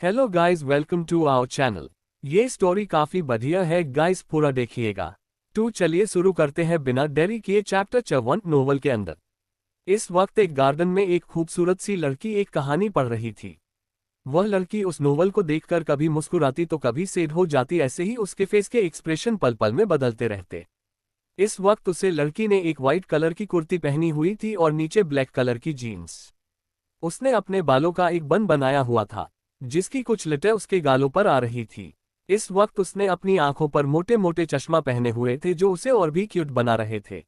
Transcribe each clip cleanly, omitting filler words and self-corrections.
Hello guys, welcome to our channel. ये story काफी बढ़िया है गाइस, पूरा देखिएगा। तो चलिए शुरू करते हैं बिना देरी किए चैप्टर 54 नोवेल के अंदर। इस वक्त एक गार्डन में एक खूबसूरत सी लड़की एक कहानी पढ़ रही थी। वह लड़की उस नोवेल को देखकर कभी मुस्कुराती तो कभी सैड हो जाती, ऐसे ही उसके फेस के एक्सप्रेशन पल पल में बदलते रहते। इस वक्त उसे लड़की ने एक वाइट कलर की कुर्ती पहनी हुई थी और नीचे ब्लैक कलर की जीन्स। उसने अपने बालों का एक बन बनाया हुआ था जिसकी कुछ लटें उसके गालों पर आ रही थी। इस वक्त उसने अपनी आंखों पर मोटे मोटे चश्मा पहने हुए थे जो उसे और भी क्यूट बना रहे थे,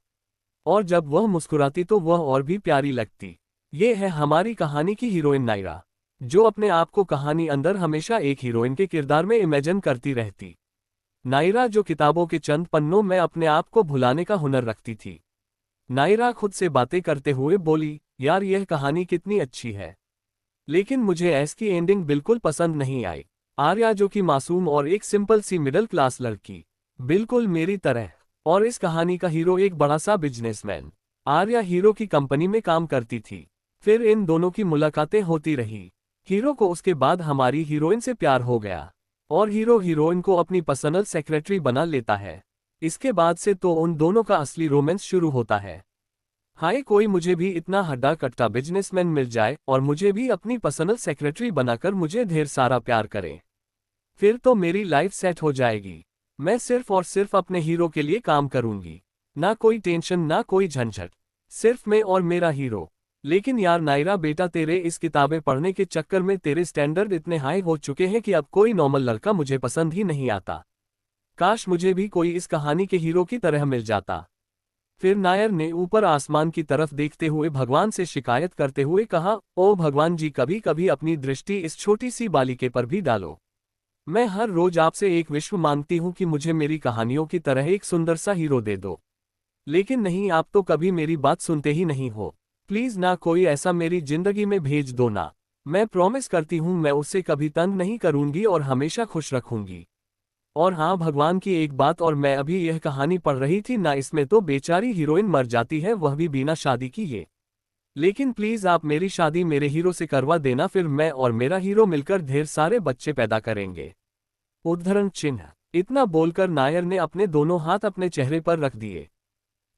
और जब वह मुस्कुराती तो वह और भी प्यारी लगती। ये है हमारी कहानी की हीरोइन नायरा, जो अपने आप को कहानी अंदर हमेशा एक हीरोइन के किरदार में इमेजिन करती रहती। नायरा जो किताबों के चंद पन्नों में अपने आप को भुलाने का हुनर रखती थी। नायरा खुद से बातें करते हुए बोली, यार यह कहानी कितनी अच्छी है, लेकिन मुझे इसकी एंडिंग बिल्कुल पसंद नहीं आई। आर्या जो कि मासूम और एक सिंपल सी मिडिल क्लास लड़की, बिल्कुल मेरी तरह, और इस कहानी का हीरो एक बड़ा सा बिजनेसमैन। आर्या हीरो की कंपनी में काम करती थी। फिर इन दोनों की मुलाकातें होती रही। हीरो को उसके बाद हमारी हीरोइन से प्यार हो गया और हीरो हीरोइन को अपनी पर्सनल सेक्रेटरी बना लेता है। इसके बाद से तो उन दोनों का असली रोमांस शुरू होता है। हाय, कोई मुझे भी इतना हड्डा कट्टा बिजनेसमैन मिल जाए और मुझे भी अपनी पर्सनल सेक्रेटरी बनाकर मुझे ढेर सारा प्यार करे, फिर तो मेरी लाइफ सेट हो जाएगी। मैं सिर्फ और सिर्फ अपने हीरो के लिए काम करूंगी, ना कोई टेंशन ना कोई झंझट, सिर्फ मैं और मेरा हीरो। लेकिन यार नायरा बेटा, तेरे इस किताबें पढ़ने के चक्कर में तेरे स्टैंडर्ड इतने हाई हो चुके हैं कि अब कोई नॉर्मल लड़का मुझे पसंद ही नहीं आता। काश मुझे भी कोई इस कहानी के हीरो की तरह मिल जाता। फिर नायर ने ऊपर आसमान की तरफ देखते हुए भगवान से शिकायत करते हुए कहा, ओ भगवान जी, कभी कभी अपनी दृष्टि इस छोटी सी बालिके पर भी डालो। मैं हर रोज आपसे एक विश्व मांगती हूँ कि मुझे मेरी कहानियों की तरह एक सुंदर सा हीरो दे दो, लेकिन नहीं, आप तो कभी मेरी बात सुनते ही नहीं हो। प्लीज ना कोई ऐसा मेरी जिंदगी में भेज दो ना। मैं प्रॉमिस करती हूँ मैं उससे कभी तंग नहीं करूंगी और हमेशा खुश रखूंगी। और हाँ भगवान की एक बात और, मैं अभी यह कहानी पढ़ रही थी ना, इसमें तो बेचारी हीरोइन मर जाती है, वह भी बिना शादी किए। लेकिन प्लीज आप मेरी शादी मेरे हीरो से करवा देना, फिर मैं और मेरा हीरो मिलकर ढेर सारे बच्चे पैदा करेंगे। उद्धरण चिन्ह। इतना बोलकर नायर ने अपने दोनों हाथ अपने चेहरे पर रख दिए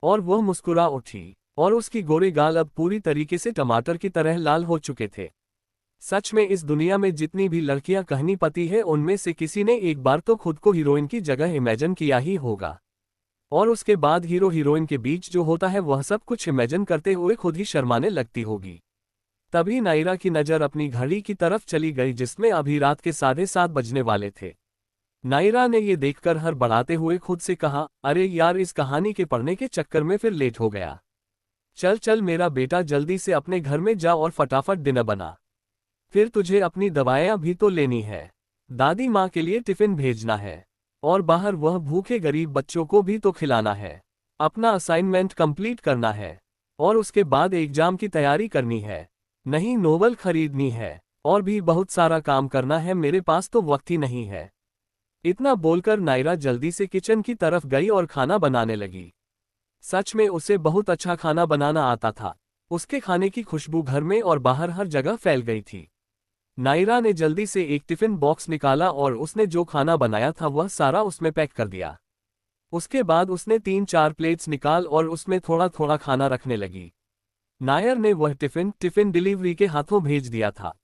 और वह मुस्कुरा उठी, और उसकी गोरे गाल अब पूरी तरीके से टमाटर की तरह लाल हो चुके थे। सच में इस दुनिया में जितनी भी लड़कियां कहनी पति है, उनमें से किसी ने एक बार तो खुद को हीरोइन की जगह इमेजिन किया ही होगा, और उसके बाद हीरो हीरोइन के बीच जो होता है वह सब कुछ इमेजिन करते हुए खुद ही शर्माने लगती होगी। तभी नायरा की नज़र अपनी घड़ी की तरफ चली गई जिसमें अभी रात के 7:30 बजने वाले थे। नायरा ने ये देखकर हड़बड़ाते हुए खुद से कहा, अरे यार, इस कहानी के पढ़ने के चक्कर में फिर लेट हो गया। चल चल मेरा बेटा, जल्दी से अपने घर में जा और फटाफट डिनर बना। फिर तुझे अपनी दवाइयाँ भी तो लेनी है, दादी माँ के लिए टिफिन भेजना है, और बाहर वह भूखे गरीब बच्चों को भी तो खिलाना है। अपना असाइनमेंट कंप्लीट करना है, और उसके बाद एग्जाम की तैयारी करनी है, नहीं नोवेल खरीदनी है, और भी बहुत सारा काम करना है, मेरे पास तो वक्त ही नहीं है। इतना बोलकर नायरा जल्दी से किचन की तरफ गई और खाना बनाने लगी। सच में उसे बहुत अच्छा खाना बनाना आता था। उसके खाने की खुशबू घर में और बाहर हर जगह फैल गई थी। नायरा ने जल्दी से एक टिफिन बॉक्स निकाला और उसने जो खाना बनाया था वह सारा उसमें पैक कर दिया। उसके बाद उसने 3-4 प्लेट्स निकाल और उसमें थोड़ा थोड़ा खाना रखने लगी। नायर ने वह टिफिन डिलीवरी के हाथों भेज दिया था,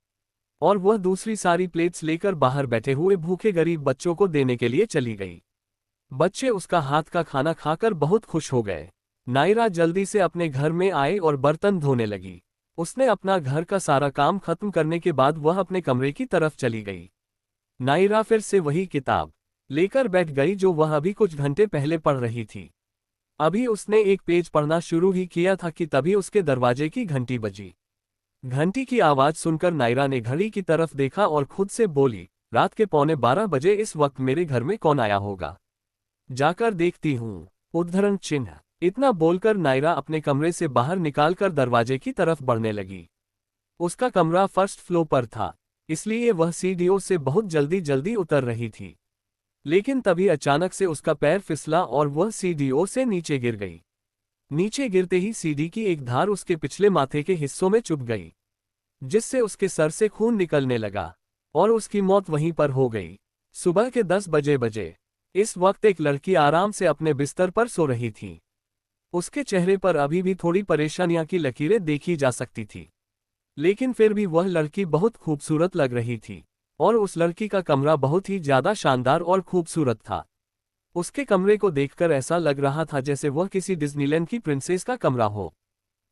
और वह दूसरी सारी प्लेट्स लेकर बाहर बैठे हुए भूखे गरीब बच्चों को देने के लिए चली गई। बच्चे उसका हाथ का खाना खाकर बहुत खुश हो गए। नायरा जल्दी से अपने घर में आई और बर्तन धोने लगी। उसने अपना घर का सारा काम खत्म करने के बाद वह अपने कमरे की तरफ चली गई। नायरा फिर से वही किताब लेकर बैठ गई जो वह अभी कुछ घंटे पहले पढ़ रही थी। अभी उसने एक पेज पढ़ना शुरू ही किया था कि तभी उसके दरवाजे की घंटी बजी। घंटी की आवाज सुनकर नायरा ने घड़ी की तरफ देखा और खुद से बोली, रात के 11:15 इस वक्त मेरे घर में कौन आया होगा, जाकर देखती हूँ। उद्धरण चिन्ह। इतना बोलकर नायरा अपने कमरे से बाहर निकालकर दरवाजे की तरफ बढ़ने लगी। उसका कमरा फर्स्ट फ्लोर पर था, इसलिए वह सीढ़ियों से बहुत जल्दी जल्दी उतर रही थी। लेकिन तभी अचानक से उसका पैर फिसला और वह सीढ़ियों से नीचे गिर गई। नीचे गिरते ही सीढ़ी की एक धार उसके पिछले माथे के हिस्सों में चुभ गई, जिससे उसके सर से खून निकलने लगा, और उसकी मौत वहीं पर हो गई। सुबह के 10 बजे इस वक्त एक लड़की आराम से अपने बिस्तर पर सो रही थी। उसके चेहरे पर अभी भी थोड़ी परेशानियां की लकीरें देखी जा सकती थी, लेकिन फिर भी वह लड़की बहुत खूबसूरत लग रही थी। और उस लड़की का कमरा बहुत ही ज्यादा शानदार और खूबसूरत था। उसके कमरे को देखकर ऐसा लग रहा था जैसे वह किसी डिज्नीलैंड की प्रिंसेस का कमरा हो।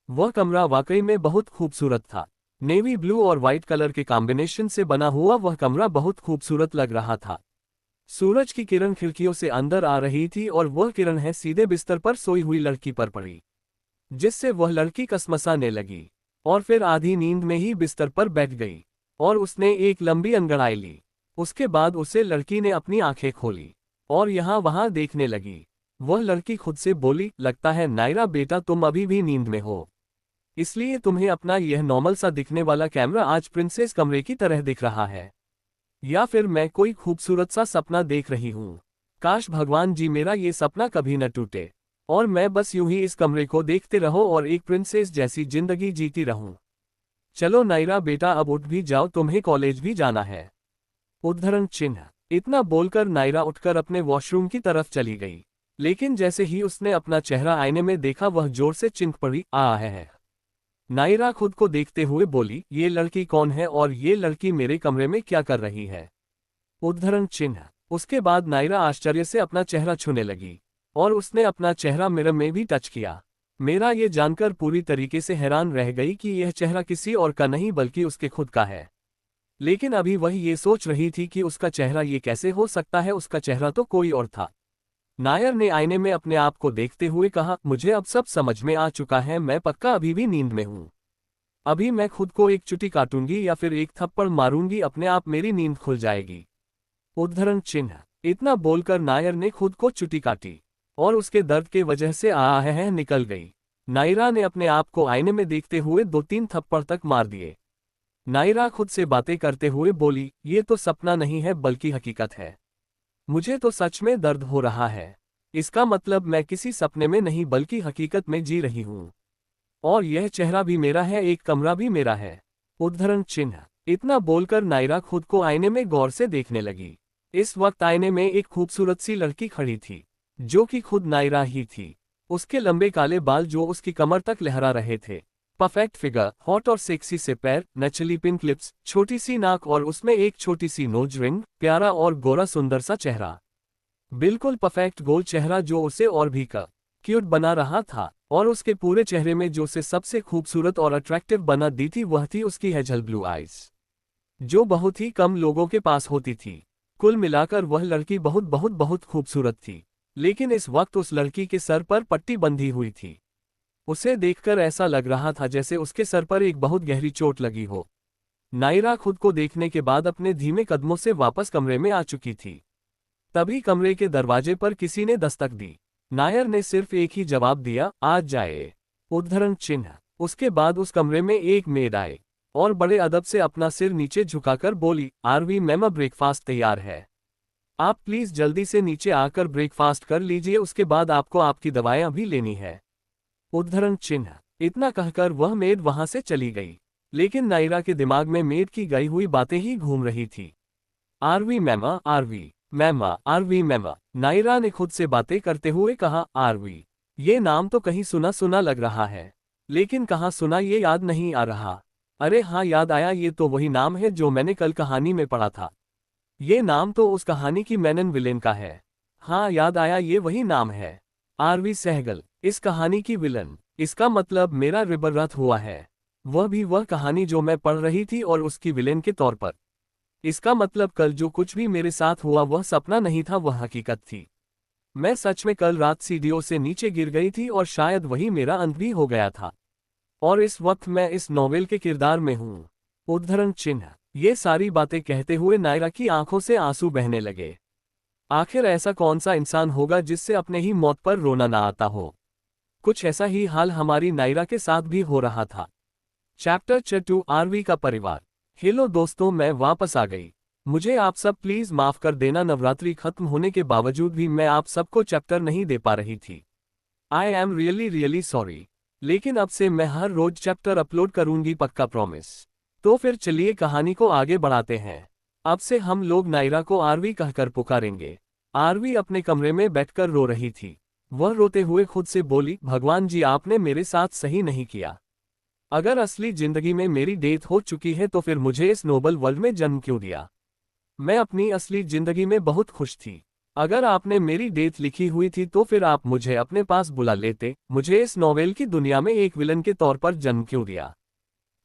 वह कमरा वाकई में बहुत खूबसूरत था। नेवी ब्लू और व्हाइट कलर के कॉम्बिनेशन से बना हुआ वह कमरा बहुत खूबसूरत लग रहा था। सूरज की किरण खिड़कियों से अंदर आ रही थी और वह किरण है सीधे बिस्तर पर सोई हुई लड़की पर पड़ी, जिससे वह लड़की कसमसाने लगी और फिर आधी नींद में ही बिस्तर पर बैठ गई और उसने एक लंबी अंगड़ाई ली। उसके बाद उसे लड़की ने अपनी आंखें खोली और यहाँ वहाँ देखने लगी। वह लड़की खुद से बोली, लगता है नायरा बेटा तुम अभी भी नींद में हो, इसलिए तुम्हें अपना यह नॉर्मल सा दिखने वाला कैमरा आज प्रिंसेस कमरे की तरह दिख रहा है, या फिर मैं कोई खूबसूरत सा सपना देख रही हूँ। काश भगवान जी मेरा ये सपना कभी न टूटे और मैं बस यूं ही इस कमरे को देखते रहो और एक प्रिंसेस जैसी जिंदगी जीती रहूं। चलो नायरा बेटा अब उठ भी जाओ, तुम्हें कॉलेज भी जाना है। उद्धरण चिन्ह। इतना बोलकर नायरा उठकर अपने वॉशरूम की तरफ चली गई, लेकिन जैसे ही उसने अपना चेहरा आईने में देखा वह जोर से चिंख पड़ी, आ है। नायरा खुद को देखते हुए बोली, ये लड़की कौन है और ये लड़की मेरे कमरे में क्या कर रही है। उद्धरण चिन्ह। उसके बाद नायरा आश्चर्य से अपना चेहरा छूने लगी और उसने अपना चेहरा मिरर में भी टच किया। मेरा ये जानकर पूरी तरीके से हैरान रह गई कि यह चेहरा किसी और का नहीं बल्कि उसके खुद का है। लेकिन अभी वह ये सोच रही थी कि उसका चेहरा ये कैसे हो सकता है, उसका चेहरा तो कोई और था। नायर ने आईने में अपने आप को देखते हुए कहा, मुझे अब सब समझ में आ चुका है, मैं पक्का अभी भी नींद में हूँ। अभी मैं खुद को एक चुटी काटूंगी या फिर एक थप्पड़ मारूंगी, अपने आप मेरी नींद खुल जाएगी। उद्धरण चिन्ह। इतना बोलकर नायर ने खुद को चुटी काटी और उसके दर्द के वजह से आह निकल गई। नायरा ने अपने आप को आईने में देखते हुए 2-3 थप्पड़ तक मार दिए। नायरा खुद से बातें करते हुए बोली, ये तो सपना नहीं है बल्कि हकीकत है। मुझे तो सच में दर्द हो रहा है। इसका मतलब मैं किसी सपने में नहीं बल्कि हकीकत में जी रही हूँ। और यह चेहरा भी मेरा है, एक कमरा भी मेरा है। उद्धरण चिन्ह। इतना बोलकर नायरा खुद को आईने में गौर से देखने लगी। इस वक्त आईने में एक खूबसूरत सी लड़की खड़ी थी, जो कि खुद नायरा ही थी। उसके लंबे काले बाल जो उसकी कमर तक लहरा रहे थे, परफेक्ट फिगर, हॉट और सेक्सी से पैर, नेचुरली पिंक लिप्स, छोटी सी नाक और उसमें एक छोटी सी नोज रिंग, प्यारा और गोरा सुंदर सा चेहरा, बिल्कुल परफेक्ट गोल चेहरा जो उसे और भी क्यूट बना रहा था। और उसके पूरे चेहरे में जो उसे सबसे खूबसूरत और अट्रैक्टिव बना दी थी वह थी उसकी हेजल ब्लू आइज, जो बहुत ही कम लोगों के पास होती थी। कुल मिलाकर वह लड़की बहुत बहुत बहुत खूबसूरत थी, लेकिन इस वक्त उस लड़की के सर पर पट्टी बंधी हुई थी। उसे देखकर ऐसा लग रहा था जैसे उसके सर पर एक बहुत गहरी चोट लगी हो। नायरा खुद को देखने के बाद अपने धीमे कदमों से वापस कमरे में आ चुकी थी। तभी कमरे के दरवाजे पर किसी ने दस्तक दी। नायर ने सिर्फ एक ही जवाब दिया, आज जाए। उद्धरण चिन्ह। उसके बाद उस कमरे में एक मेड आए और बड़े अदब से अपना सिर नीचे झुकाकर बोली, आरवी मैम ब्रेकफास्ट तैयार है, आप प्लीज जल्दी से नीचे आकर ब्रेकफास्ट कर लीजिए, उसके बाद आपको आपकी दवाएं भी लेनी है। उद्धरण चिन्ह। इतना कहकर वह मेड वहां से चली गई, लेकिन नायरा के दिमाग में मेड की गई हुई बातें ही घूम रही थी। आरवी मैमा, आरवी मैमा, आरवी मैमा। नायरा ने खुद से बातें करते हुए कहा, आरवी, ये नाम तो कहीं सुना सुना लग रहा है, लेकिन कहाँ सुना ये याद नहीं आ रहा। अरे हाँ याद आया, ये तो वही नाम है जो मैंने कल कहानी में पढ़ा था। ये नाम तो उस कहानी की मेनन विलेन का है। हाँ याद आया, ये वही नाम है, आरवी सहगल, इस कहानी की विलन। इसका मतलब मेरा रिबर्थ हुआ है, वह भी वह कहानी जो मैं पढ़ रही थी और उसकी विलेन के तौर पर। इसका मतलब कल जो कुछ भी मेरे साथ हुआ वह सपना नहीं था, वह हकीकत थी। मैं सच में कल रात सीढ़ियों से नीचे गिर गई थी और शायद वही मेरा अंत भी हो गया था। और इस वक्त मैं इस नॉवेल के किरदार में हूँ। उद्धरण चिन्ह। ये सारी बातें कहते हुए नायरा की आंखों से आंसू बहने लगे। आखिर ऐसा कौन सा इंसान होगा जिससे अपने ही मौत पर रोना ना आता हो। कुछ ऐसा ही हाल हमारी नायरा के साथ भी हो रहा था। चैप्टर 2, आरवी का परिवार। हेलो दोस्तों, मैं वापस आ गई। मुझे आप सब प्लीज माफ कर देना, नवरात्रि खत्म होने के बावजूद भी मैं आप सबको चैप्टर नहीं दे पा रही थी। आई एम रियली सॉरी। लेकिन अब से मैं हर रोज चैप्टर अपलोड करूंगी, पक्का प्रॉमिस। तो फिर चलिए कहानी को आगे बढ़ाते हैं। अब से हम लोग नायरा को आरवी कहकर पुकारेंगे। आरवी अपने कमरे में बैठकर रो रही थी। वह रोते हुए खुद से बोली, भगवान जी आपने मेरे साथ सही नहीं किया। अगर असली जिंदगी में मेरी डेथ हो चुकी है तो फिर मुझे इस नोबल वर्ल्ड में जन्म क्यों दिया। मैं अपनी असली जिंदगी में बहुत खुश थी। अगर आपने मेरी डेथ लिखी हुई थी तो फिर आप मुझे अपने पास बुला लेते, मुझे इस नॉवेल की दुनिया में एक विलन के तौर पर जन्म क्यों दिया।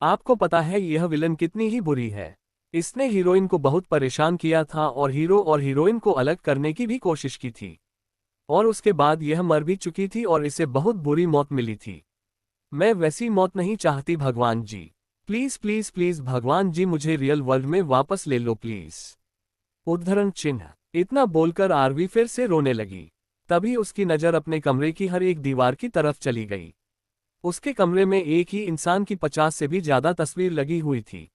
आपको पता है यह विलन कितनी ही बुरी है। इसने हीरोइन को बहुत परेशान किया था और हीरो और हीरोइन को अलग करने की भी कोशिश की थी। और उसके बाद यह मर भी चुकी थी और इसे बहुत बुरी मौत मिली थी। मैं वैसी मौत नहीं चाहती भगवान जी। प्लीज प्लीज प्लीज भगवान जी मुझे रियल वर्ल्ड में वापस ले लो प्लीज। उद्धरण चिन्ह। इतना बोलकर आरवी फिर से रोने लगी। तभी उसकी नजर अपने कमरे की हर एक दीवार की तरफ चली गई। उसके कमरे में एक ही इंसान की 50 से भी ज्यादा तस्वीर लगी हुई थी।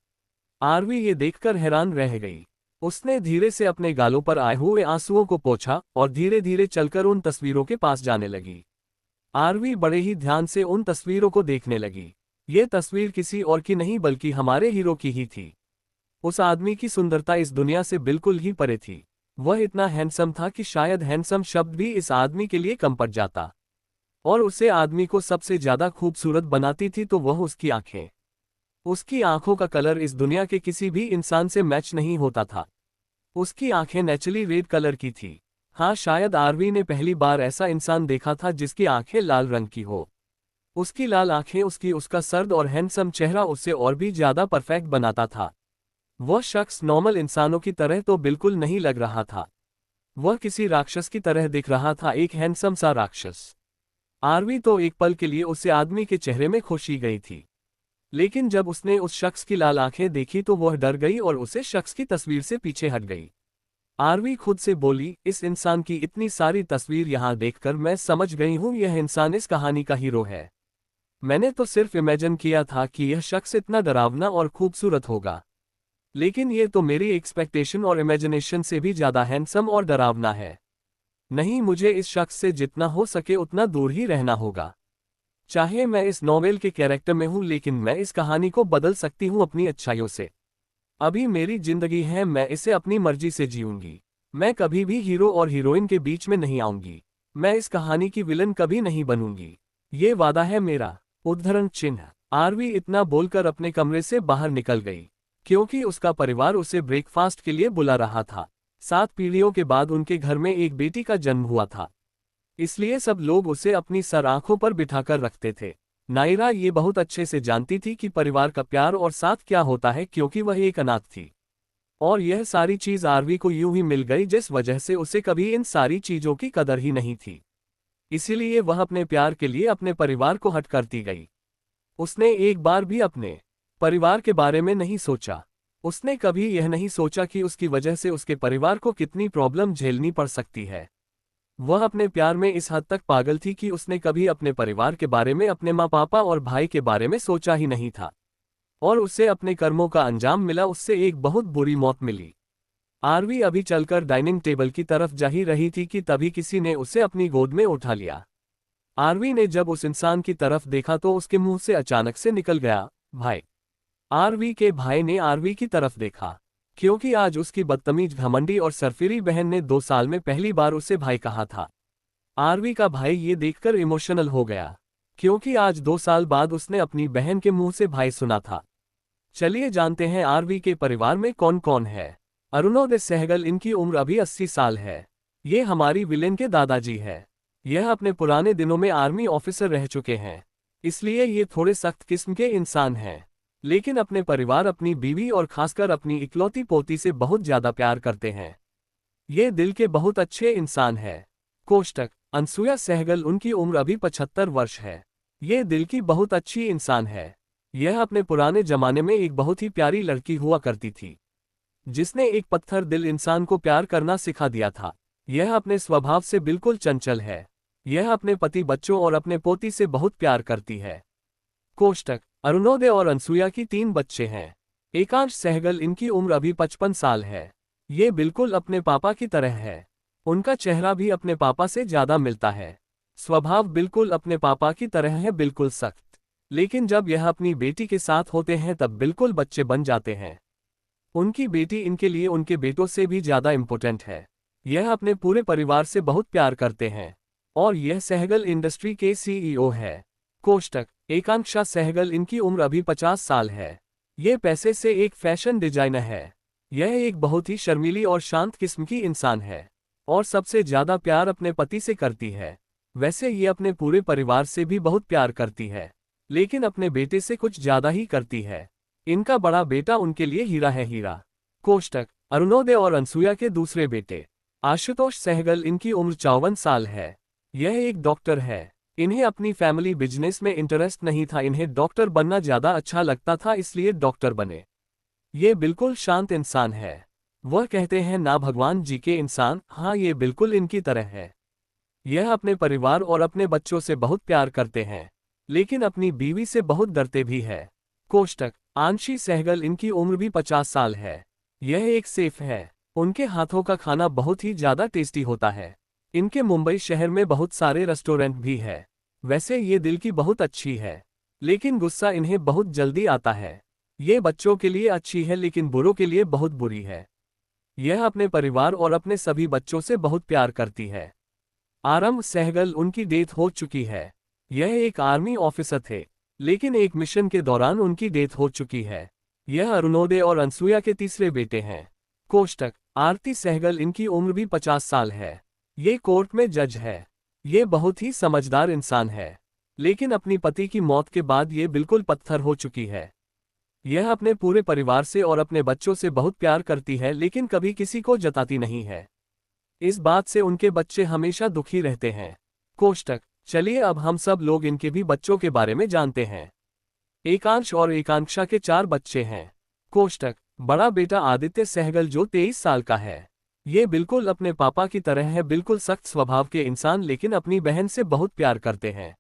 आरवी ये देखकर हैरान रह गई। उसने धीरे से अपने गालों पर आए हुए आंसुओं को पोंछा और धीरे धीरे चलकर उन तस्वीरों के पास जाने लगी। आरवी बड़े ही ध्यान से उन तस्वीरों को देखने लगी। ये तस्वीर किसी और की नहीं बल्कि हमारे हीरो की ही थी। उस आदमी की सुंदरता इस दुनिया से बिल्कुल ही परे थी। वह इतना हैंडसम था कि शायद हैंडसम शब्द भी इस आदमी के लिए कम पड़ जाता। और उसे आदमी को सबसे ज्यादा खूबसूरत बनाती थी तो वह उसकी आंखें। उसकी आंखों का कलर इस दुनिया के किसी भी इंसान से मैच नहीं होता था। उसकी आंखें नेचुरली रेड कलर की थी। हाँ, शायद आरवी ने पहली बार ऐसा इंसान देखा था जिसकी आंखें लाल रंग की हो। उसकी लाल आंखें उसका सर्द और हैंडसम चेहरा उससे और भी ज्यादा परफेक्ट बनाता था। वह शख्स नॉर्मल इंसानों की तरह तो बिल्कुल नहीं लग रहा था। वह किसी राक्षस की तरह दिख रहा था, एक हैंडसम सा राक्षस। आरवी तो एक पल के लिए उस आदमी के चेहरे में खुशी गई थी। लेकिन जब उसने उस शख्स की लाल आंखें देखी तो वह डर गई और उसे शख्स की तस्वीर से पीछे हट गई। आरवी खुद से बोली, इस इंसान की इतनी सारी तस्वीर यहां देखकर मैं समझ गई हूं यह इंसान इस कहानी का हीरो है। मैंने तो सिर्फ इमेजिन किया था कि यह शख्स इतना डरावना और खूबसूरत होगा, लेकिन ये तो मेरी एक्सपेक्टेशन और इमेजिनेशन से भी ज्यादा हैंडसम और डरावना है। नहीं, मुझे इस शख्स से जितना हो सके उतना दूर ही रहना होगा। चाहे मैं इस नॉवेल के कैरेक्टर में हूं लेकिन मैं इस कहानी को बदल सकती हूं अपनी अच्छाइयों से। अभी मेरी जिंदगी है, मैं इसे अपनी मर्जी से जीऊंगी। मैं कभी भी हीरो और हीरोइन के बीच में नहीं आऊंगी। मैं इस कहानी की विलन कभी नहीं बनूंगी। ये वादा है मेरा। उद्धरण चिन्ह। आरवी इतना बोलकर अपने कमरे से बाहर निकल गई, क्योंकि उसका परिवार उसे ब्रेकफास्ट के लिए बुला रहा था। 7 पीढ़ियों के बाद उनके घर में एक बेटी का जन्म हुआ था, इसलिए सब लोग उसे अपनी सर आंखों पर बिठाकर रखते थे। नायरा ये बहुत अच्छे से जानती थी कि परिवार का प्यार और साथ क्या होता है, क्योंकि वह एक अनाथ थी। और यह सारी चीज आरवी को यूं ही मिल गई जिस वजह से उसे कभी इन सारी चीजों की कदर ही नहीं थी। इसीलिए वह अपने प्यार के लिए अपने परिवार को हट करती गई। उसने एक बार भी अपने परिवार के बारे में नहीं सोचा। उसने कभी यह नहीं सोचा कि उसकी वजह से उसके परिवार को कितनी प्रॉब्लम झेलनी पड़ सकती है। वह अपने प्यार में इस हद तक पागल थी कि उसने कभी अपने परिवार के बारे में, अपने माँ पापा और भाई के बारे में सोचा ही नहीं था। और उसे अपने कर्मों का अंजाम मिला, उससे एक बहुत बुरी मौत मिली। आरवी अभी चलकर डाइनिंग टेबल की तरफ जा ही रही थी कि तभी किसी ने उसे अपनी गोद में उठा लिया। आरवी ने जब उस इंसान की तरफ देखा तो उसके मुंह से अचानक से निकल गया, भाई। आरवी के भाई ने आरवी की तरफ देखा, क्योंकि आज उसकी बदतमीज, घमंडी और सरफिरी बहन ने 2 साल में पहली बार उसे भाई कहा था। आरवी का भाई ये देखकर इमोशनल हो गया, क्योंकि आज 2 साल बाद उसने अपनी बहन के मुंह से भाई सुना था। चलिए जानते हैं आरवी के परिवार में कौन कौन है। अरुणोदय सहगल, इनकी उम्र अभी 80 साल है। ये हमारी विलेन के दादाजी है। यह अपने पुराने दिनों में आर्मी ऑफिसर रह चुके हैं, इसलिए ये थोड़े सख्त किस्म के इंसान हैं, लेकिन अपने परिवार, अपनी बीवी और खासकर अपनी इकलौती पोती से बहुत ज्यादा प्यार करते हैं। ये दिल के बहुत अच्छे इंसान है। कोष्टक। अनसुया सहगल, उनकी उम्र अभी 75 वर्ष है। ये दिल की बहुत अच्छी इंसान है। यह अपने पुराने जमाने में एक बहुत ही प्यारी लड़की हुआ करती थी, जिसने एक पत्थर दिल इंसान को प्यार करना सिखा दिया था। यह अपने स्वभाव से बिल्कुल चंचल है। यह अपने पति, बच्चों और अपने पोती से बहुत प्यार करती है। कोष्टक। अरुणोदय और अनसुया की 3 बच्चे हैं। एकांश सहगल, इनकी उम्र अभी 55 साल है। ये बिल्कुल अपने पापा की तरह है। उनका चेहरा भी अपने पापा से ज्यादा मिलता है। स्वभाव बिल्कुल अपने पापा की तरह है, बिल्कुल सख्त, लेकिन जब यह अपनी बेटी के साथ होते हैं तब बिल्कुल बच्चे बन जाते हैं। उनकी बेटी इनके लिए उनके बेटों से भी ज्यादा इम्पोर्टेंट है। यह अपने पूरे परिवार से बहुत प्यार करते हैं। और यह सहगल इंडस्ट्री के सीईओ है। कोष्टक एकांक्षा सहगल, इनकी उम्र अभी 50 साल है। ये पैसे से एक फैशन डिजाइनर है। यह एक बहुत ही शर्मीली और शांत किस्म की इंसान है और सबसे ज्यादा प्यार अपने पति से करती है। वैसे ये अपने पूरे परिवार से भी बहुत प्यार करती है, लेकिन अपने बेटे से कुछ ज्यादा ही करती है। इनका बड़ा बेटा उनके लिए हीरा है, हीरा। कोष्टक अरुणोदय और अनसुया के दूसरे बेटे आशुतोष सहगल, इनकी उम्र 54 साल है। यह एक डॉक्टर है। इन्हें अपनी फैमिली बिजनेस में इंटरेस्ट नहीं था, इन्हें डॉक्टर बनना ज्यादा अच्छा लगता था, इसलिए डॉक्टर बने। ये बिल्कुल शांत इंसान है। वह कहते हैं ना भगवान जी के इंसान, हाँ ये बिल्कुल इनकी तरह है। यह अपने परिवार और अपने बच्चों से बहुत प्यार करते हैं, लेकिन अपनी बीवी से बहुत डरते भी है। कोष्टक आंशी सहगल, इनकी उम्र भी 50 साल है। यह एक सेफ है। उनके हाथों का खाना बहुत ही ज्यादा टेस्टी होता है। इनके मुंबई शहर में बहुत सारे रेस्टोरेंट भी है। वैसे ये दिल की बहुत अच्छी है, लेकिन गुस्सा इन्हें बहुत जल्दी आता है। ये बच्चों के लिए अच्छी है, लेकिन बुरों के लिए बहुत बुरी है। यह अपने परिवार और अपने सभी बच्चों से बहुत प्यार करती है। आरंभ सहगल, उनकी डेथ हो चुकी है। यह एक आर्मी ऑफिसर थे, लेकिन एक मिशन के दौरान उनकी डेथ हो चुकी है। यह अरुणोदय और अनसुया के तीसरे बेटे हैं। कोष्टक आरती सहगल, इनकी उम्र भी 50 साल है। ये कोर्ट में जज है। ये बहुत ही समझदार इंसान है, लेकिन अपनी पति की मौत के बाद ये बिल्कुल पत्थर हो चुकी है। यह अपने पूरे परिवार से और अपने बच्चों से बहुत प्यार करती है, लेकिन कभी किसी को जताती नहीं है। इस बात से उनके बच्चे हमेशा दुखी रहते हैं। कोष्टक चलिए अब हम सब लोग इनके भी बच्चों के बारे में जानते हैं। एकांश और एकांक्षा के 4 बच्चे हैं। कोष्टक बड़ा बेटा आदित्य सहगल, जो 23 साल का है। ये बिल्कुल अपने पापा की तरह है, बिल्कुल सख्त स्वभाव के इंसान, लेकिन अपनी बहन से बहुत प्यार करते हैं।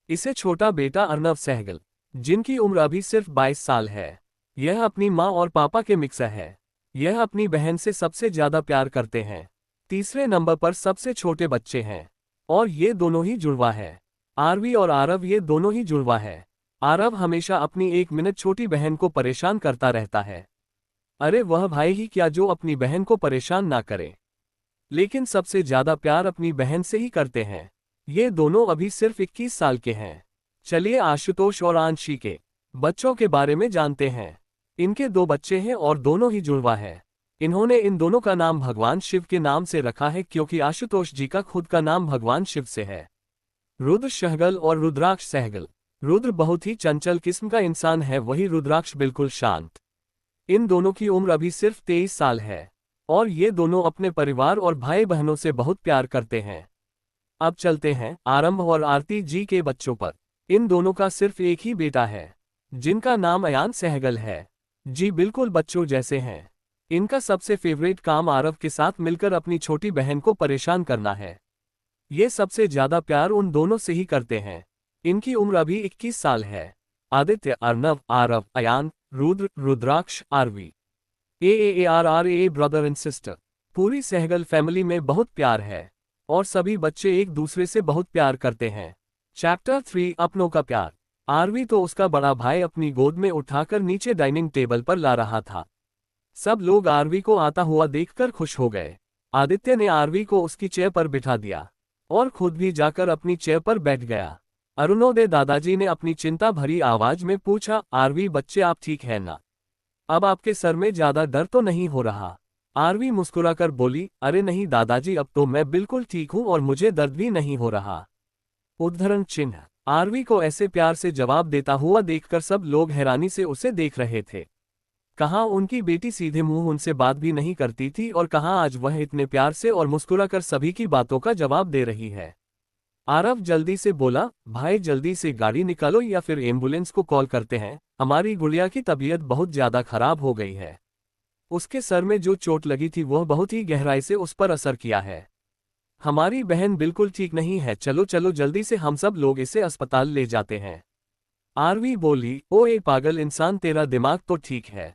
इसे छोटा बेटा अर्णव सहगल, जिनकी उम्र अभी सिर्फ 22 साल है। यह अपनी माँ और पापा के मिक्सर है। यह अपनी बहन से सबसे ज्यादा प्यार करते हैं। तीसरे नंबर पर सबसे छोटे बच्चे हैं, और ये दोनों ही जुड़वा है। आरवी और आरव, ये दोनों ही जुड़वा है। आरव हमेशा अपनी 1 मिनट छोटी बहन को परेशान करता रहता है। अरे वह भाई ही क्या जो अपनी बहन को परेशान ना करे, लेकिन सबसे ज्यादा प्यार अपनी बहन से ही करते हैं। ये दोनों अभी सिर्फ 21 साल के हैं। चलिए आशुतोष और आंशी के बच्चों के बारे में जानते हैं। इनके 2 बच्चे हैं और दोनों ही जुड़वा है। इन्होंने इन दोनों का नाम भगवान शिव के नाम से रखा है, क्योंकि आशुतोष जी का खुद का नाम भगवान शिव से है। रुद्र सहगल और रुद्राक्ष सहगल। रुद्र बहुत ही चंचल किस्म का इंसान है, वही रुद्राक्ष बिल्कुल शांत। इन दोनों की उम्र अभी सिर्फ 23 साल है, और ये दोनों अपने परिवार और भाई बहनों से बहुत प्यार करते हैं। अब चलते हैं आरंभ और आरती जी के बच्चों पर। इन दोनों का सिर्फ एक ही बेटा है, जिनका नाम अयान सहगल है। जी बिल्कुल बच्चों जैसे हैं। इनका सबसे फेवरेट काम आरव के साथ मिलकर अपनी छोटी बहन को परेशान करना है। ये सबसे ज्यादा प्यार उन दोनों से ही करते हैं। इनकी उम्र अभी 21 साल है। Aditya, Arnav, Aarav, Ayaan, Rudra, Rudraksh, Aarvi, a brother and sister. पूरी सहगल फैमिली में बहुत प्यार है, और सभी बच्चे एक दूसरे से बहुत प्यार करते हैं। चैप्टर 3 अपनों का प्यार। आरवी तो उसका बड़ा भाई अपनी गोद में उठाकर नीचे डाइनिंग टेबल पर ला रहा था। सब लोग आरवी को आता हुआ देखकर खुश हो गए। आदित्य ने आरवी को उसकी चेयर पर बिठा दिया और खुद भी जाकर अपनी चेयर पर बैठ गया। अरुणोदय दादाजी ने अपनी चिंता भरी आवाज में पूछा, आरवी बच्चे आप ठीक है ना? अब आपके सर में ज्यादा डर तो नहीं हो रहा? आरवी मुस्कुराकर बोली, अरे नहीं दादाजी, अब तो मैं बिल्कुल ठीक हूँ और मुझे दर्द भी नहीं हो रहा। उद्धरण चिन्ह। आरवी को ऐसे प्यार से जवाब देता हुआ देखकर सब लोग हैरानी से उसे देख रहे थे। कहाँ उनकी बेटी सीधे मुंह उनसे बात भी नहीं करती थी, और कहाँ आज वह इतने प्यार से और मुस्कुराकर सभी की बातों का जवाब दे रही है। आरव जल्दी से बोला, भाई जल्दी से गाड़ी निकालो या फिर एम्बुलेंस को कॉल करते हैं, हमारी गुड़िया की तबीयत बहुत ज्यादा खराब हो गई है। उसके सर में जो चोट लगी थी वह बहुत ही गहराई से उस पर असर किया है। हमारी बहन बिल्कुल ठीक नहीं है, चलो चलो जल्दी से हम सब लोग इसे अस्पताल ले जाते हैं। आरवी बोली, ओ ए पागल इंसान, तेरा दिमाग तो ठीक है।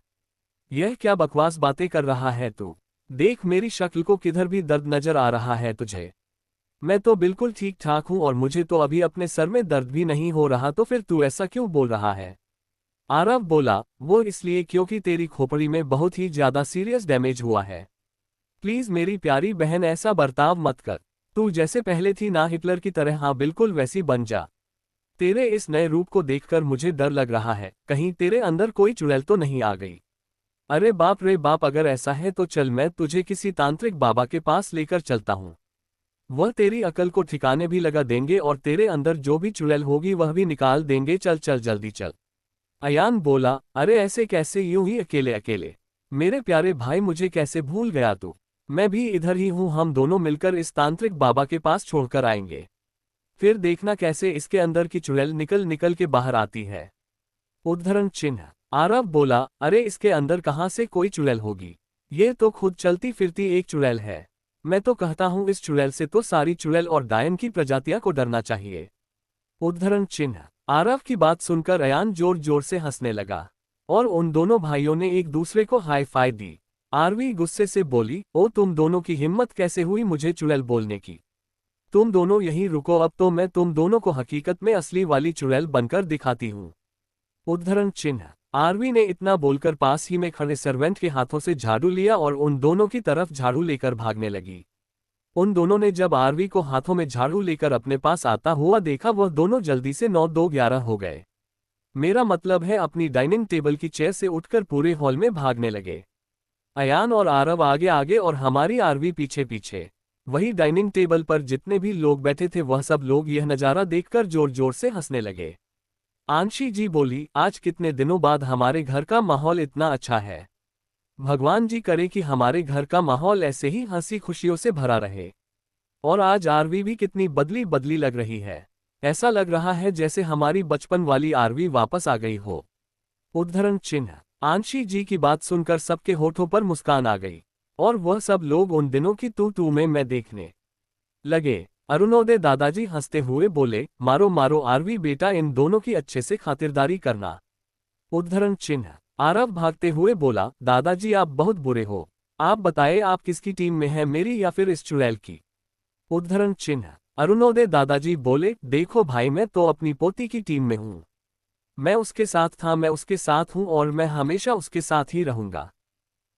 यह क्या बकवास बातें कर रहा है तू? देख मेरी शक्ल को, किधर भी दर्द नजर आ रहा है तुझे? मैं तो बिल्कुल ठीक ठाक हूँ और मुझे तो अभी अपने सर में दर्द भी नहीं हो रहा, तो फिर तू ऐसा क्यों बोल रहा है? आरव बोला, वो इसलिए क्योंकि तेरी खोपड़ी में बहुत ही ज्यादा सीरियस डैमेज हुआ है। प्लीज मेरी प्यारी बहन ऐसा बर्ताव मत कर। तू जैसे पहले थी ना हिटलर की तरह, हाँ बिल्कुल वैसी बन जा। तेरे इस नए रूप को देखकर मुझे डर लग रहा है, कहीं तेरे अंदर कोई चुड़ैल तो नहीं आ गई। अरे बाप रे बाप, अगर ऐसा है तो चल मैं तुझे किसी तांत्रिक बाबा के पास लेकर चलता हूँ। वह तेरी अकल को ठिकाने भी लगा देंगे और तेरे अंदर जो भी चुड़ैल होगी वह भी निकाल देंगे। चल चल जल्दी चल। अयान बोला, अरे ऐसे कैसे, यूं ही अकेले अकेले? मेरे प्यारे भाई मुझे कैसे भूल गया तू? मैं भी इधर ही हूँ, हम दोनों मिलकर इस तांत्रिक बाबा के पास छोड़कर आएंगे। फिर देखना कैसे इसके अंदर की चुड़ैल निकल निकल के बाहर आती है। उद्धरण चिन्ह। आरव बोला, अरे इसके अंदर कहाँ से कोई चुड़ैल होगी? ये तो खुद चलती फिरती एक चुड़ैल है। मैं तो कहता हूँ इस चुड़ैल से तो सारी चुड़ैल और डायन की प्रजातियां को डरना चाहिए। उद्धरण चिन्ह। आरव की बात सुनकर अयान जोर जोर से हंसने लगा और उन दोनों भाइयों ने एक दूसरे को हाई फाई दी। आरवी गुस्से से बोली, ओ तुम दोनों की हिम्मत कैसे हुई मुझे चुड़ैल बोलने की? तुम दोनों यहीं रुको, अब तो मैं तुम दोनों को हकीकत में असली वाली चुड़ैल बनकर दिखाती हूँ। उद्धरण चिन्ह। आरवी ने इतना बोलकर पास ही में खड़े सर्वेंट के हाथों से झाड़ू लिया और उन दोनों की तरफ झाड़ू लेकर भागने लगी। उन दोनों ने जब आरवी को हाथों में झाड़ू लेकर अपने पास आता हुआ देखा, वह दोनों जल्दी से 9-2-11 हो गए। मेरा मतलब है अपनी डाइनिंग टेबल की चेयर से उठकर पूरे हॉल में भागने लगे। अयान और आरव आगे आगे और हमारी आरवी पीछे पीछे। वही डाइनिंग टेबल पर जितने भी लोग बैठे थे वह सब लोग यह नज़ारा देखकर जोर जोर से हंसने लगे। आंशी जी बोली, आज कितने दिनों बाद हमारे घर का माहौल इतना अच्छा है। भगवान जी करे कि हमारे घर का माहौल ऐसे ही हंसी खुशियों से भरा रहे। और आज आरवी भी कितनी बदली बदली लग रही है। ऐसा लग रहा है जैसे हमारी बचपन वाली आरवी वापस आ गई हो। उद्धरण चिन्ह। आंशी जी की बात सुनकर सबके होठों पर मुस्कान आ गई और वह सब लोग उन दिनों की तू में मैं देखने लगे। अरुणोदय दादाजी हंसते हुए बोले, मारो मारो आरवी बेटा, इन दोनों की अच्छे से खातिरदारी करना। उद्धरण चिन्ह। आरव भागते हुए बोला, दादाजी आप बहुत बुरे हो। आप बताए आप किसकी टीम में हैं, मेरी या फिर इस चुड़ैल की? उद्धरण चिन्ह। अरुणोदय दादाजी बोले, देखो भाई मैं तो अपनी पोती की टीम में हूँ। मैं उसके साथ था, मैं उसके साथ हूँ और मैं हमेशा उसके साथ ही रहूंगा।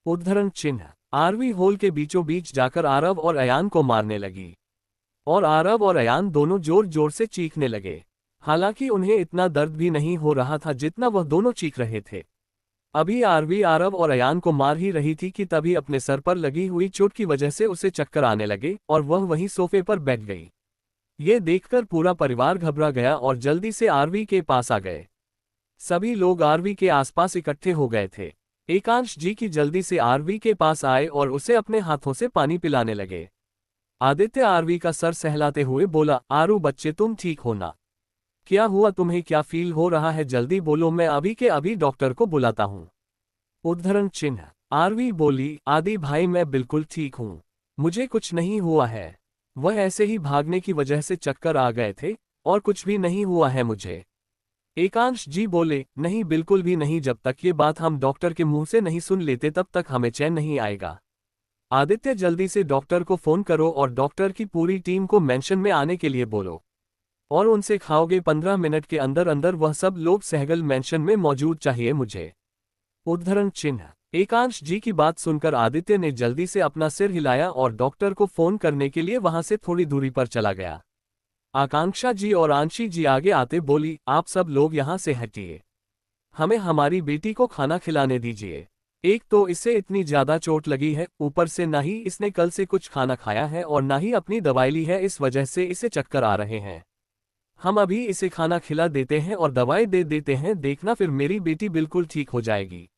उद्धरण चिन्ह। आरवी होल के बीचों बीच जाकर आरव और अयान को मारने लगी और आरव और अयान दोनों जोर जोर से चीखने लगे। हालांकि उन्हें इतना दर्द भी नहीं हो रहा था जितना वह दोनों चीख रहे थे। अभी आरवी आरव और अयान को मार ही रही थी कि तभी अपने सर पर लगी हुई चोट की वजह से उसे चक्कर आने लगे और वह वहीं सोफे पर बैठ गई। ये देखकर पूरा परिवार घबरा गया और जल्दी से आरवी के पास आ गए। सभी लोग आरवी के आसपास इकट्ठे हो गए थे। एकांश जी की जल्दी से आरवी के पास आए और उसे अपने हाथों से पानी पिलाने लगे। आदित्य आरवी का सर सहलाते हुए बोला, आरू बच्चे तुम ठीक हो ना? क्या हुआ तुम्हें, क्या फील हो रहा है? जल्दी बोलो, मैं अभी के अभी डॉक्टर को बुलाता हूँ। उद्धरण चिन्ह। आरवी बोली, आदि भाई मैं बिल्कुल ठीक हूँ, मुझे कुछ नहीं हुआ है। वह ऐसे ही भागने की वजह से चक्कर आ गए थे और कुछ भी नहीं हुआ है मुझे। एकांश जी बोले, नहीं बिल्कुल भी नहीं, जब तक ये बात हम डॉक्टर के मुंह से नहीं सुन लेते तब तक हमें चैन नहीं आएगा। आदित्य जल्दी से डॉक्टर को फोन करो और डॉक्टर की पूरी टीम को मेंशन में आने के लिए बोलो और उनसे खाओगे 15 मिनट के अंदर अंदर वह सब लोग सहगल मेंशन में मौजूद चाहिए मुझे। उद्धरण चिन्ह। एकांश जी की बात सुनकर आदित्य ने जल्दी से अपना सिर हिलाया और डॉक्टर को फोन करने के लिए वहां से थोड़ी दूरी पर चला गया। आकांक्षा जी और आंशी जी आगे आते बोली, आप सब लोग यहाँ से हटिए, हमें हमारी बेटी को खाना खिलाने दीजिए। एक तो इसे इतनी ज्यादा चोट लगी है, ऊपर से ना ही इसने कल से कुछ खाना खाया है और ना ही अपनी दवाई ली है, इस वजह से इसे चक्कर आ रहे हैं। हम अभी इसे खाना खिला देते हैं और दवाई दे देते हैं, देखना फिर मेरी बेटी बिल्कुल ठीक हो जाएगी।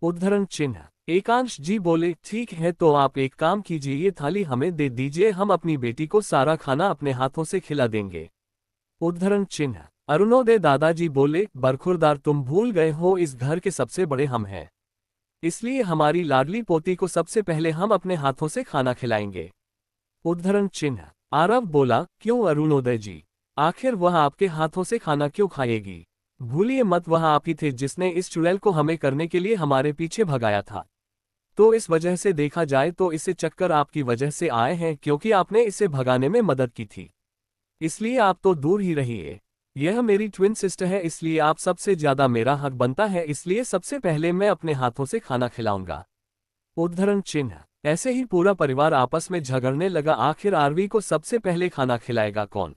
उद्धरण चिन्ह। एकांश जी बोले, ठीक है तो आप एक काम कीजिए, ये थाली हमें दे दीजिए, हम अपनी बेटी को सारा खाना अपने हाथों से खिला देंगे। उद्धरण चिन्ह। अरुणोदय दादाजी बोले, बरखुरदार तुम भूल गए हो, इस घर के सबसे बड़े हम हैं, इसलिए हमारी लाडली पोती को सबसे पहले हम अपने हाथों से खाना खिलाएंगे। उद्धरण चिन्ह। आरव बोला, क्यों अरुणोदय जी, आखिर वह आपके हाथों से खाना क्यों खाएगी? भूलिए मत, वह आप ही थे जिसने इस चुड़ैल को हमें करने के लिए हमारे पीछे भगाया था। तो इस वजह से देखा जाए तो इसे चक्कर आपकी वजह से आए हैं, क्योंकि आपने इसे भगाने में मदद की थी, इसलिए आप तो दूर ही रहिए। यह मेरी ट्विन सिस्टर है, इसलिए आप सबसे ज्यादा मेरा हक बनता है, इसलिए सबसे पहले मैं अपने हाथों से खाना खिलाऊंगा। उद्धरण चिन्ह। ऐसे ही पूरा परिवार आपस में झगड़ने लगा। आखिर आरवी को सबसे पहले खाना खिलाएगा कौन?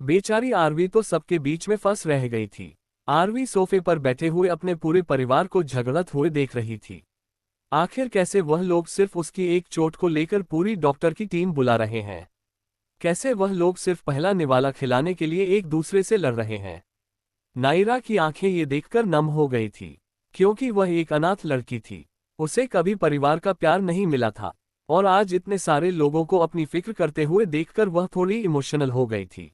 बेचारी आरवी तो सबके बीच में फंस रह गई थी। आरवी सोफे पर बैठे हुए अपने पूरे परिवार को झगड़त हुए देख रही थी। आखिर कैसे वह लोग सिर्फ उसकी एक चोट को लेकर पूरी डॉक्टर की टीम बुला रहे हैं? कैसे वह लोग सिर्फ पहला निवाला खिलाने के लिए एक दूसरे से लड़ रहे हैं? नायरा की आंखें ये देखकर नम हो गई थी, क्योंकि वह एक अनाथ लड़की थी। उसे कभी परिवार का प्यार नहीं मिला था, और आज इतने सारे लोगों को अपनी फिक्र करते हुए देखकर वह थोड़ी इमोशनल हो गई थी।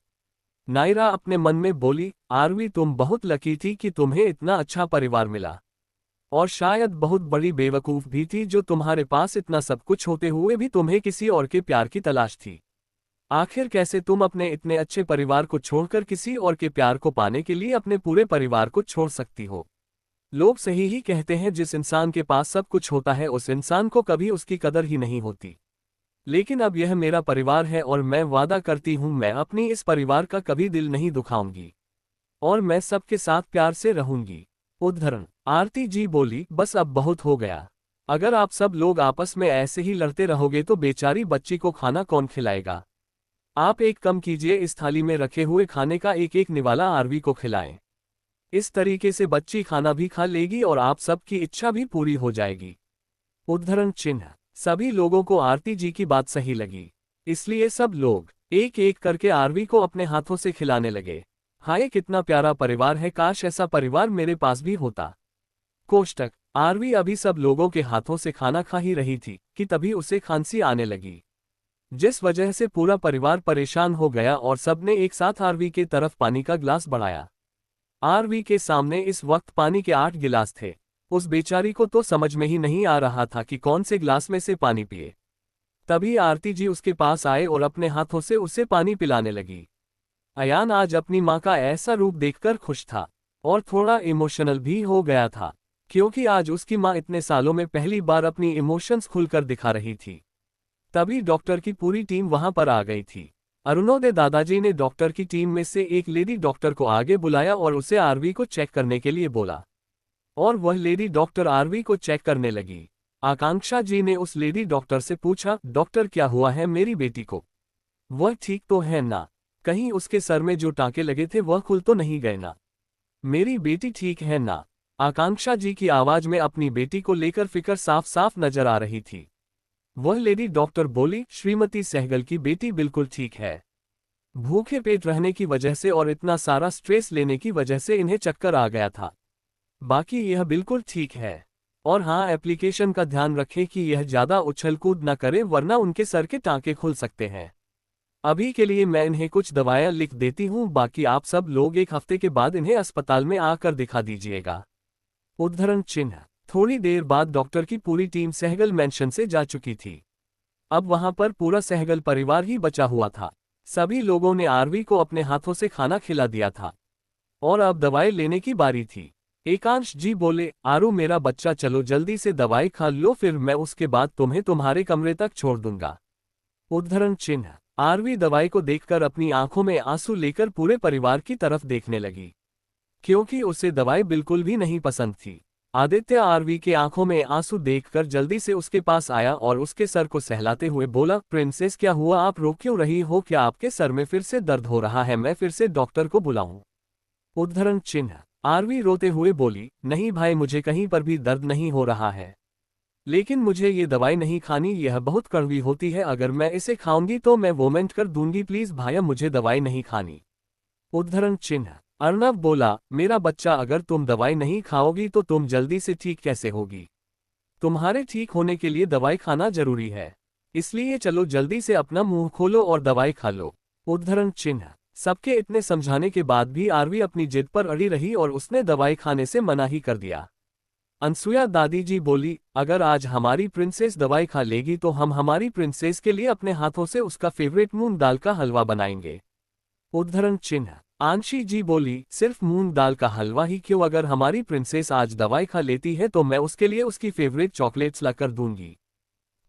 नायरा अपने मन में बोली, आरवी तुम बहुत लकी थी कि तुम्हें इतना अच्छा परिवार मिला, और शायद बहुत बड़ी बेवकूफ भी थी जो तुम्हारे पास इतना सब कुछ होते हुए भी तुम्हें किसी और के प्यार की तलाश थी। आखिर कैसे तुम अपने इतने अच्छे परिवार को छोड़कर किसी और के प्यार को पाने के लिए अपने पूरे परिवार को छोड़ सकती हो? लोग सही ही कहते हैं, जिस इंसान के पास सब कुछ होता है उस इंसान को कभी उसकी कदर ही नहीं होती। लेकिन अब यह मेरा परिवार है और मैं वादा करती हूं मैं अपनी इस परिवार का कभी दिल नहीं दुखाऊंगी, और मैं सबके साथ प्यार से रहूंगी। उद्धरण। आरती जी बोली, बस अब बहुत हो गया। अगर आप सब लोग आपस में ऐसे ही लड़ते रहोगे तो बेचारी बच्ची को खाना कौन खिलाएगा? आप एक कम कीजिए, इस थाली में रखे हुए खाने का एक एक निवाला आरवी को खिलाएं। इस तरीके से बच्ची खाना भी खा लेगी और आप सबकी इच्छा भी पूरी हो जाएगी। उद्धरण चिन्ह। सभी लोगों को आरती जी की बात सही लगी, इसलिए सब लोग एक एक करके आरवी को अपने हाथों से खिलाने लगे। हाय कितना प्यारा परिवार है, काश ऐसा परिवार मेरे पास भी होता। कोष्टक। आरवी अभी सब लोगों के हाथों से खाना खा ही रही थी कि तभी उसे खांसी आने लगी, जिस वजह से पूरा परिवार परेशान हो गया और सबने एक साथ आरवी के तरफ पानी का गिलास बढ़ाया। आरवी के सामने इस वक्त पानी के 8 गिलास थे। उस बेचारी को तो समझ में ही नहीं आ रहा था कि कौन से गिलास में से पानी पिए। तभी आरती जी उसके पास आए और अपने हाथों से उसे पानी पिलाने लगी। अयान आज अपनी माँ का ऐसा रूप देखकर खुश था और थोड़ा इमोशनल भी हो गया था, क्योंकि आज उसकी माँ इतने सालों में पहली बार अपनी इमोशंस खुलकर दिखा रही थी। तभी डॉक्टर की पूरी टीम वहां पर आ गई थी। अरुणोदय दादाजी ने डॉक्टर की टीम में से एक लेडी डॉक्टर को आगे बुलाया और उसे आरवी को चेक करने के लिए बोला, और वह लेडी डॉक्टर आरवी को चेक करने लगी। आकांक्षा जी ने उस लेडी डॉक्टर से पूछा, डॉक्टर क्या हुआ है मेरी बेटी को? वह ठीक तो है ना? कहीं उसके सर में जो टांके लगे थे वह खुल तो नहीं गए ना? मेरी बेटी ठीक है ना? आकांक्षा जी की आवाज में अपनी बेटी को लेकर फिक्र साफ साफ नजर आ रही थी। वह लेडी डॉक्टर बोली, श्रीमती सहगल की बेटी बिल्कुल ठीक है। भूखे पेट रहने की वजह से और इतना सारा स्ट्रेस लेने की वजह से इन्हें चक्कर आ गया था। बाकी यह बिल्कुल ठीक है। और हाँ, एप्लीकेशन का ध्यान रखें कि यह ज्यादा उछल कूद न करे, वरना उनके सर के टांके खुल सकते हैं। अभी के लिए मैं इन्हें कुछ दवाएं लिख देती हूँ, बाकी आप सब लोग एक हफ्ते के बाद इन्हें अस्पताल में आकर दिखा दीजिएगा। उद्धरण चिन्ह। थोड़ी देर बाद डॉक्टर की पूरी टीम सहगल मैंशन से जा चुकी थी। अब वहां पर पूरा सहगल परिवार ही बचा हुआ था। सभी लोगों ने आरवी को अपने हाथों से खाना खिला दिया था, और अब दवाई लेने की बारी थी। एकांश जी बोले, आरू मेरा बच्चा, चलो जल्दी से दवाई खा लो, फिर मैं उसके बाद तुम्हें तुम्हारे कमरे तक छोड़ दूंगा। उद्धरण चिन्ह। आरवी दवाई को देखकर अपनी आंखों में आंसू लेकर पूरे परिवार की तरफ देखने लगी, क्योंकि उसे दवाई बिल्कुल भी नहीं पसंद थी। आदित्य आरवी के आंखों में आंसू देखकर जल्दी से उसके पास आया और उसके सर को सहलाते हुए बोला, प्रिंसेस क्या हुआ, आप रो क्यों रही हो? क्या आपके सर में फिर से दर्द हो रहा है? मैं फिर से डॉक्टर को बुलाऊं? उद्धरण चिन्ह। आरवी रोते हुए बोली, नहीं भाई, मुझे कहीं पर भी दर्द नहीं हो रहा है, लेकिन मुझे ये दवाई नहीं खानी, यह बहुत कड़वी होती है, अगर मैं इसे खाऊंगी तो मैं वोमेंट कर दूंगी, प्लीज भाया मुझे दवाई नहीं खानी। उद्धरण चिन्ह। अर्णव बोला, मेरा बच्चा, अगर तुम दवाई नहीं खाओगी तो तुम जल्दी से ठीक कैसे होगी? तुम्हारे ठीक होने के लिए दवाई खाना जरूरी है, इसलिए चलो जल्दी से अपना मुंह खोलो और दवाई खा लो। उद्धरण चिन्ह। सबके इतने समझाने के बाद भी आरवी अपनी जिद पर अड़ी रही और उसने दवाई खाने से मना ही कर दिया। अनसुया दादी जी बोली, अगर आज हमारी प्रिंसेस दवाई खा लेगी तो हम हमारी प्रिंसेस के लिए अपने हाथों से उसका फेवरेट मूंग दाल का हलवा बनाएंगे। उद्धरण चिन्ह। आंशी जी बोली, सिर्फ मूंग दाल का हलवा ही क्यों, अगर हमारी प्रिंसेस आज दवाई खा लेती है तो मैं उसके लिए उसकी फेवरेट चॉकलेट्स लाकर दूंगी।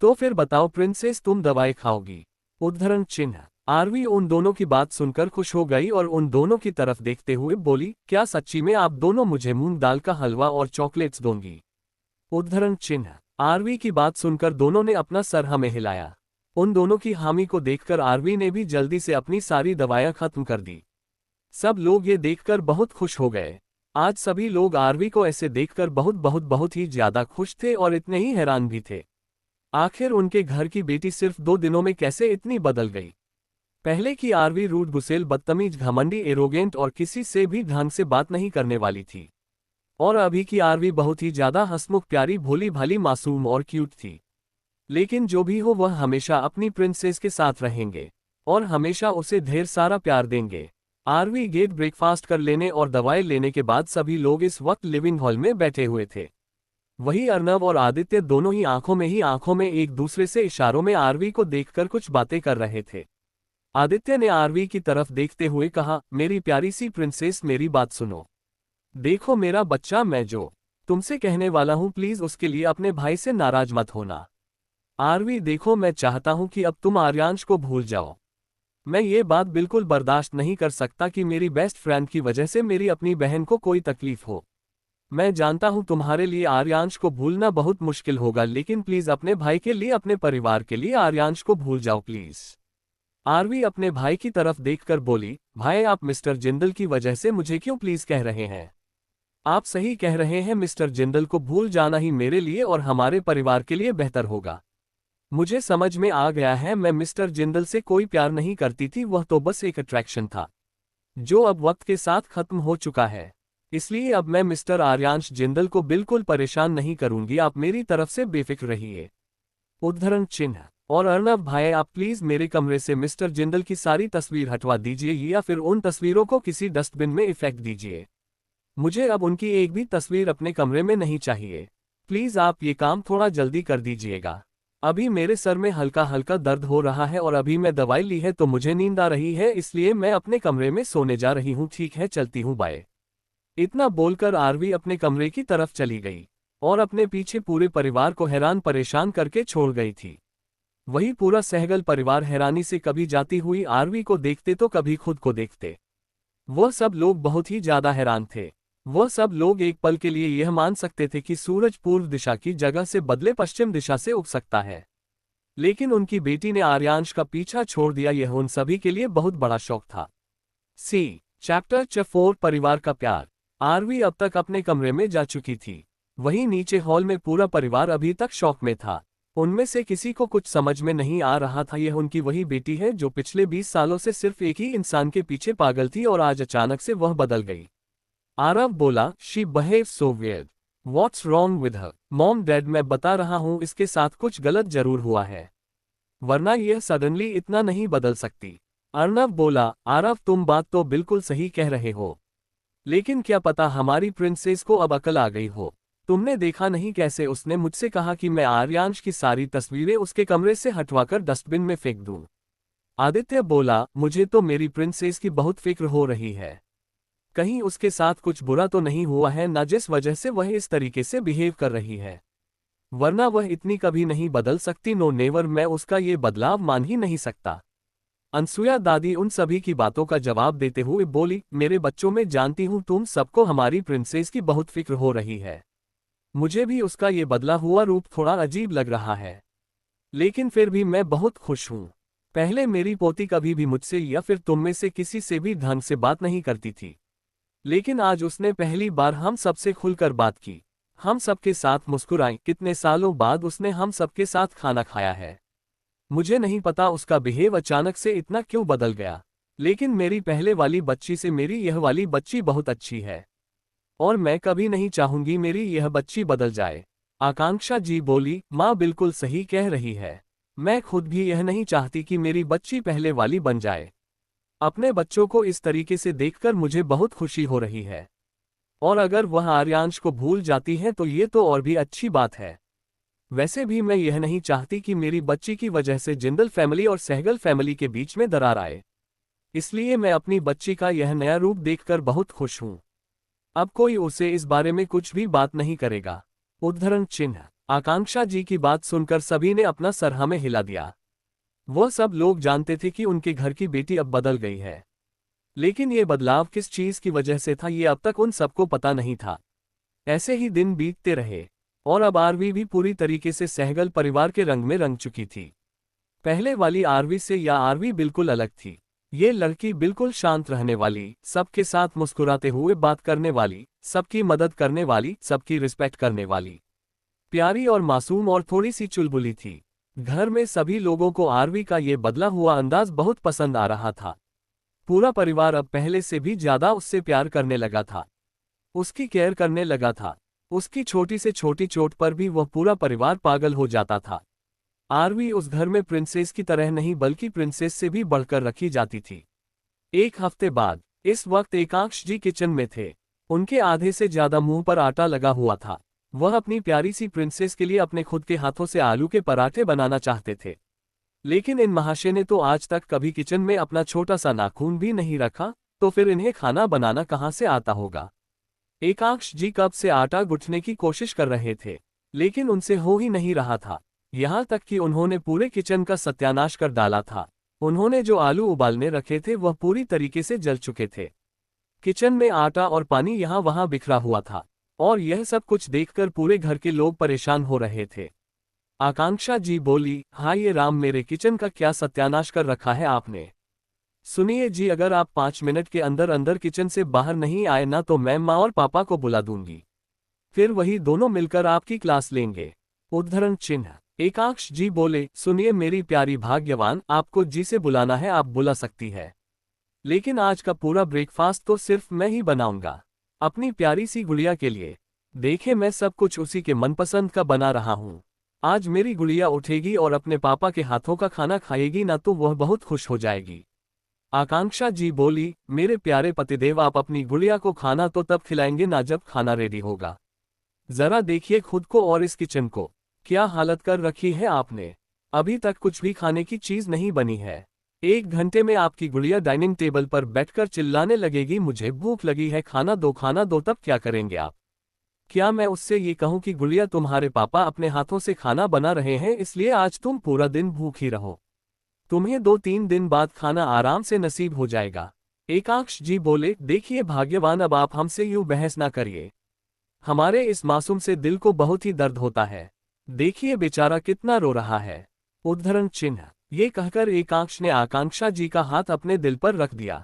तो फिर बताओ प्रिंसेस, तुम दवाई खाओगी? उद्धरण चिन्ह। आरवी उन दोनों की बात सुनकर खुश हो गई और उन दोनों की तरफ देखते हुए बोली, क्या सच्ची में आप दोनों मुझे मूंग दाल का हलवा और चॉकलेट्स दोगी? उद्धरण चिन्ह। आरवी की बात सुनकर दोनों ने अपना सर हमें हिलाया। उन दोनों की हामी को देखकर आरवी ने भी जल्दी से अपनी सारी दवाइयां खत्म कर दी। सब लोग ये देखकर बहुत खुश हो गए। आज सभी लोग आरवी को ऐसे देखकर बहुत बहुत बहुत ही ज्यादा खुश थे और इतने ही हैरान भी थे। आखिर उनके घर की बेटी सिर्फ 2 दिनों में कैसे इतनी बदल गई। पहले की आरवी रूड, गुस्सेल, बदतमीज, घमंडी, एरोगेंट और किसी से भी ढंग से बात नहीं करने वाली थी। और अभी की आरवी बहुत ही ज्यादा हंसमुख, प्यारी, भोली भाली, मासूम और क्यूट थी। लेकिन जो भी हो, वह हमेशा अपनी प्रिंसेस के साथ रहेंगे और हमेशा उसे ढेर सारा प्यार देंगे। आरवी गेट ब्रेकफास्ट कर लेने और दवाई लेने के बाद सभी लोग इस वक्त लिविंग हॉल में बैठे हुए थे। वही अर्नव और आदित्य दोनों ही आंखों में एक दूसरे से इशारों में आरवी को देखकर कुछ बातें कर रहे थे। आदित्य ने आरवी की तरफ देखते हुए कहा, मेरी प्यारी सी प्रिंसेस, मेरी बात सुनो। देखो मेरा बच्चा, मैं जो तुमसे कहने वाला हूं, प्लीज उसके लिए अपने भाई से नाराज मत होना। आरवी देखो, मैं चाहता हूं कि अब तुम आर्यांश को भूल जाओ। मैं ये बात बिल्कुल बर्दाश्त नहीं कर सकता कि मेरी बेस्ट फ्रेंड की वजह से मेरी अपनी बहन को कोई तकलीफ हो। मैं जानता हूं तुम्हारे लिए आर्यांश को भूलना बहुत मुश्किल होगा, लेकिन प्लीज अपने भाई के लिए, अपने परिवार के लिए आर्यांश को भूल जाओ प्लीज। आरवी अपने भाई की तरफ देखकर बोली, भाई आप मिस्टर जिंदल की वजह से मुझे क्यों प्लीज कह रहे हैं? आप सही कह रहे हैं, मिस्टर जिंदल को भूल जाना ही मेरे लिए और हमारे परिवार के लिए बेहतर होगा। मुझे समझ में आ गया है, मैं मिस्टर जिंदल से कोई प्यार नहीं करती थी, वह तो बस एक अट्रैक्शन था जो अब वक्त के साथ खत्म हो चुका है। इसलिए अब मैं मिस्टर आर्यांश जिंदल को बिल्कुल परेशान नहीं करूंगी, आप मेरी तरफ से बेफिक्र रहिए। उद्धरण चिन्ह। और अर्नव भाई, आप प्लीज मेरे कमरे से मिस्टर जिंदल की सारी तस्वीर हटवा दीजिए या फिर उन तस्वीरों को किसी डस्टबिन में फेंक दीजिए। मुझे अब उनकी एक भी तस्वीर अपने कमरे में नहीं चाहिए। प्लीज आप ये काम थोड़ा जल्दी कर दीजिएगा। अभी मेरे सर में हल्का हल्का दर्द हो रहा है और अभी मैं दवाई ली है तो मुझे नींद आ रही है, इसलिए मैं अपने कमरे में सोने जा रही हूँ। ठीक है, चलती हूँ, बाय। इतना बोलकर आरवी अपने कमरे की तरफ चली गई और अपने पीछे पूरे परिवार को हैरान परेशान करके छोड़ गई थी। वही पूरा सहगल परिवार हैरानी से कभी जाती हुई आरवी को देखते तो कभी खुद को देखते। वह सब लोग बहुत ही ज्यादा हैरान थे। वह सब लोग एक पल के लिए यह मान सकते थे कि सूरज पूर्व दिशा की जगह से बदले पश्चिम दिशा से उग सकता है, लेकिन उनकी बेटी ने आर्यांश का पीछा छोड़ दिया, यह उन सभी के लिए बहुत बड़ा शौक था। चैप्टर 4, परिवार का प्यार। आरवी अब तक अपने कमरे में जा चुकी थी। वहीं नीचे हॉल में पूरा परिवार अभी तक शौक में था। उनमें से किसी को कुछ समझ में नहीं आ रहा था, यह उनकी वही बेटी है जो पिछले 20 सालों से सिर्फ एक ही इंसान के पीछे पागल थी और आज अचानक से वह बदल गई। आरव बोला, she behaves so weird. What's wrong with her? Mom dad, मैं बता रहा हूँ, इसके साथ कुछ गलत जरूर हुआ है, वरना यह सडनली इतना नहीं बदल सकती। अर्नव बोला, आरव तुम बात तो बिल्कुल सही कह रहे हो, लेकिन क्या पता हमारी प्रिंसेस को अब अकल आ गई हो। तुमने देखा नहीं कैसे उसने मुझसे कहा कि मैं आर्यांश की सारी तस्वीरें उसके कमरे से हटवाकर डस्टबिन में फेंक दूं। आदित्य बोला, मुझे तो मेरी प्रिंसेस की बहुत फिक्र हो रही है, कहीं उसके साथ कुछ बुरा तो नहीं हुआ है ना, जिस वजह से वह इस तरीके से बिहेव कर रही है, वरना वह इतनी कभी नहीं बदल सकती। नो नेवर, मैं उसका ये बदलाव मान ही नहीं सकता। अनसुया दादी उन सभी की बातों का जवाब देते हुए बोली, मेरे बच्चों, में जानती हूँ तुम सबको हमारी प्रिंसेस की बहुत फिक्र हो रही है। मुझे भी उसका ये बदला हुआ रूप थोड़ा अजीब लग रहा है, लेकिन फिर भी मैं बहुत खुश हूँ। पहले मेरी पोती कभी भी मुझसे या फिर तुम में से किसी से भी ढंग से बात नहीं करती थी, लेकिन आज उसने पहली बार हम सबसे खुलकर बात की, हम सबके साथ मुस्कुराई। कितने सालों बाद उसने हम सबके साथ खाना खाया है। मुझे नहीं पता उसका बिहेव अचानक से इतना क्यों बदल गया, लेकिन मेरी पहले वाली बच्ची से मेरी यह वाली बच्ची बहुत अच्छी है और मैं कभी नहीं चाहूंगी मेरी यह बच्ची बदल जाए। आकांक्षा जी बोली, माँ बिल्कुल सही कह रही है, मैं खुद भी यह नहीं चाहती कि मेरी बच्ची पहले वाली बन जाए। अपने बच्चों को इस तरीके से देखकर मुझे बहुत खुशी हो रही है, और अगर वह आर्यांश को भूल जाती है तो ये तो और भी अच्छी बात है। वैसे भी मैं यह नहीं चाहती कि मेरी बच्ची की वजह से जिंदल फैमिली और सहगल फैमिली के बीच में दरार आए, इसलिए मैं अपनी बच्ची का यह नया रूप देखकर बहुत खुश हूँ। अब कोई उसे इस बारे में कुछ भी बात नहीं करेगा। उद्धरण चिन्ह। आकांक्षा जी की बात सुनकर सभी ने अपना सर हमें हिला दिया। वह सब लोग जानते थे कि उनके घर की बेटी अब बदल गई है, लेकिन ये बदलाव किस चीज की वजह से था ये अब तक उन सबको पता नहीं था। ऐसे ही दिन बीतते रहे और अब आरवी भी पूरी तरीके से सहगल परिवार के रंग में रंग चुकी थी। पहले वाली आरवी से यह आरवी बिल्कुल अलग थी। ये लड़की बिल्कुल शांत रहने वाली, सबके साथ मुस्कुराते हुए बात करने वाली, सबकी मदद करने वाली, सबकी रिस्पेक्ट करने वाली, प्यारी और मासूम और थोड़ी सी चुलबुली थी। घर में सभी लोगों को आरवी का ये बदला हुआ अंदाज बहुत पसंद आ रहा था। पूरा परिवार अब पहले से भी ज्यादा उससे प्यार करने लगा था, उसकी केयर करने लगा था। उसकी छोटी से छोटी चोट पर भी वह पूरा परिवार पागल हो जाता था। आरवी उस घर में प्रिंसेस की तरह नहीं बल्कि प्रिंसेस से भी बढ़कर रखी जाती थी। एक हफ्ते बाद इस वक्त एकांश जी किचन में थे। उनके आधे से ज्यादा मुंह पर आटा लगा हुआ था। वह अपनी प्यारी सी प्रिंसेस के लिए अपने खुद के हाथों से आलू के पराठे बनाना चाहते थे, लेकिन इन महाशय ने तो आज तक कभी किचन में अपना छोटा सा नाखून भी नहीं रखा, तो फिर इन्हें खाना बनाना कहाँ से आता होगा। एकांश जी कब से आटा गूंथने की कोशिश कर रहे थे, लेकिन उनसे हो ही नहीं रहा था। यहाँ तक कि उन्होंने पूरे किचन का सत्यानाश कर डाला था। उन्होंने जो आलू उबालने रखे थे वह पूरी तरीके से जल चुके थे। किचन में आटा और पानी यहाँ वहाँ बिखरा हुआ था, और यह सब कुछ देखकर पूरे घर के लोग परेशान हो रहे थे। आकांक्षा जी बोली, हाय ये राम, मेरे किचन का क्या सत्यानाश कर रखा है आपने। सुनिए जी, अगर आप 5 मिनट के अंदर अंदर किचन से बाहर नहीं आए ना तो मैं माँ और पापा को बुला दूंगी, फिर वही दोनों मिलकर आपकी क्लास लेंगे। उद्धरण चिन्ह। एकांश जी बोले, सुनिए मेरी प्यारी भाग्यवान, आपको जी से बुलाना है आप बुला सकती है, लेकिन आज का पूरा ब्रेकफास्ट तो सिर्फ मैं ही बनाऊंगा अपनी प्यारी सी गुड़िया के लिए। देखे मैं सब कुछ उसी के मनपसंद का बना रहा हूँ। आज मेरी गुड़िया उठेगी और अपने पापा के हाथों का खाना खाएगी ना तो वह बहुत खुश हो जाएगी। आकांक्षा जी बोली, मेरे प्यारे पतिदेव, आप अपनी गुड़िया को खाना तो तब खिलाएंगे ना जब खाना रेडी होगा। जरा देखिए खुद को और इस किचन को, क्या हालत कर रखी है आपने। अभी तक कुछ भी खाने की चीज नहीं बनी है। 1 घंटे में आपकी गुड़िया डाइनिंग टेबल पर बैठकर चिल्लाने लगेगी, मुझे भूख लगी है, खाना दो, तब क्या करेंगे आप। क्या मैं उससे ये कहूँ कि गुड़िया तुम्हारे पापा अपने हाथों से खाना बना रहे हैं इसलिए आज तुम पूरा दिन भूखी रहो, तुम्हें 2-3 दिन बाद खाना आराम से नसीब हो जाएगा। एकांश जी बोले, देखिए भाग्यवान, अब आप हमसे यूं बहस ना करिए, हमारे इस मासूम से दिल को बहुत ही दर्द होता है। देखिए बेचारा कितना रो रहा है। उद्धरण चिन्ह। ये कहकर एकांश ने आकांक्षा जी का हाथ अपने दिल पर रख दिया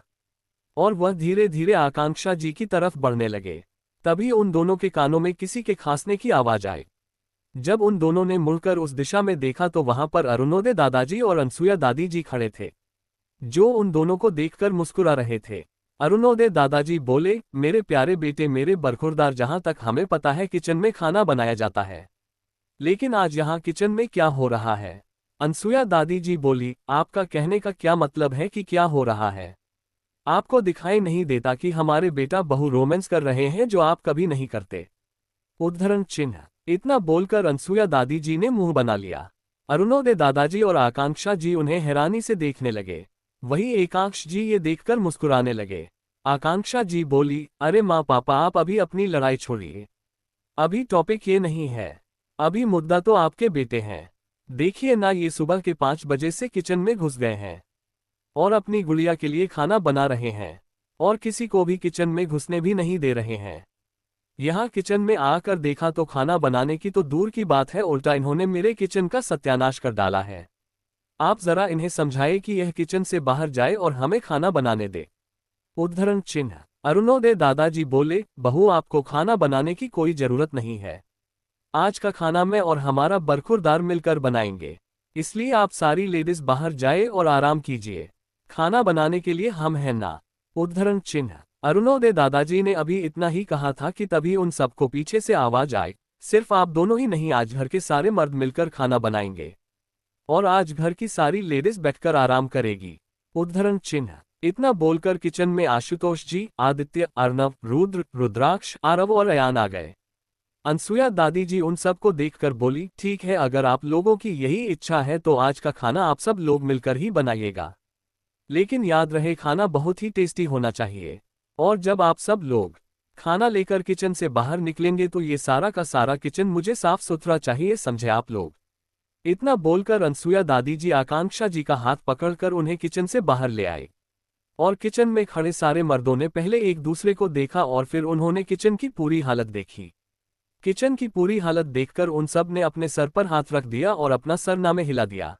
और वह धीरे धीरे आकांक्षा जी की तरफ बढ़ने लगे। तभी उन दोनों के कानों में किसी के खांसने की आवाज आई। जब उन दोनों ने मुड़कर उस दिशा में देखा तो वहां पर अरुणोदय दादाजी और अनसुया दादी जी खड़े थे, जो उन दोनों को देखकर मुस्कुरा रहे थे। अरुणोदय दादाजी बोले, मेरे प्यारे बेटे, मेरे बरखुरदार, जहां तक हमें पता है किचन में खाना बनाया जाता है, लेकिन आज यहाँ किचन में क्या हो रहा है। अनसुया दादी जी बोली, आपका कहने का क्या मतलब है कि क्या हो रहा है। आपको दिखाई नहीं देता कि हमारे बेटा बहू रोमांस कर रहे हैं जो आप कभी नहीं करते। उद्धरण चिन्ह। इतना बोलकर अनसुया दादी जी ने मुंह बना लिया। अरुणोदय दादाजी और आकांक्षा जी उन्हें हैरानी से देखने लगे। वही एकांश जी ये देखकर मुस्कुराने लगे। आकांक्षा जी बोली, अरे माँ पापा, आप अभी अपनी लड़ाई छोड़िए, अभी टॉपिक ये नहीं है, अभी मुद्दा तो आपके बेटे हैं। देखिए ना, ये सुबह के 5 बजे से किचन में घुस गए हैं और अपनी गुड़िया के लिए खाना बना रहे हैं और किसी को भी किचन में घुसने भी नहीं दे रहे हैं। यहाँ किचन में आकर देखा तो खाना बनाने की तो दूर की बात है, उल्टा इन्होंने मेरे किचन का सत्यानाश कर डाला है। आप जरा इन्हें समझाइए कि यह किचन से बाहर जाए और हमें खाना बनाने दे। उद्धरण चिन्ह। अरुणोदय दादाजी बोले, बहू आपको खाना बनाने की कोई जरूरत नहीं है, आज का खाना मैं और हमारा बरखुरदार मिलकर बनाएंगे, इसलिए आप सारी लेडीज बाहर जाए और आराम कीजिए, खाना बनाने के लिए हम हैं ना। उद्धरण चिन्ह। अरुणोदय दादाजी ने अभी इतना ही कहा था कि तभी उन सबको पीछे से आवाज आई, सिर्फ आप दोनों ही नहीं, आज घर के सारे मर्द मिलकर खाना बनाएंगे और आज घर की सारी लेडीज बैठकर आराम करेगी। उद्धरण चिन्ह। इतना बोलकर किचन में आशुतोष जी, आदित्य, अर्णव, रुद्र, रुद्राक्ष, आरव और अयान आ गए। अनसुया दादी जी उन सबको देखकर बोली, ठीक है, अगर आप लोगों की यही इच्छा है तो आज का खाना आप सब लोग मिलकर ही बनाइएगा, लेकिन याद रहे खाना बहुत ही टेस्टी होना चाहिए, और जब आप सब लोग खाना लेकर किचन से बाहर निकलेंगे तो ये सारा का सारा किचन मुझे साफ सुथरा चाहिए, समझे आप लोग। इतना बोलकर अनसुया दादी जी आकांक्षा जी का हाथ पकड़कर उन्हें किचन से बाहर ले आए। और किचन में खड़े सारे मर्दों ने पहले एक दूसरे को देखा और फिर उन्होंने किचन की पूरी हालत देखी। किचन की पूरी हालत देखकर उन सब ने अपने सर पर हाथ रख दिया और अपना सरनामे हिला दिया।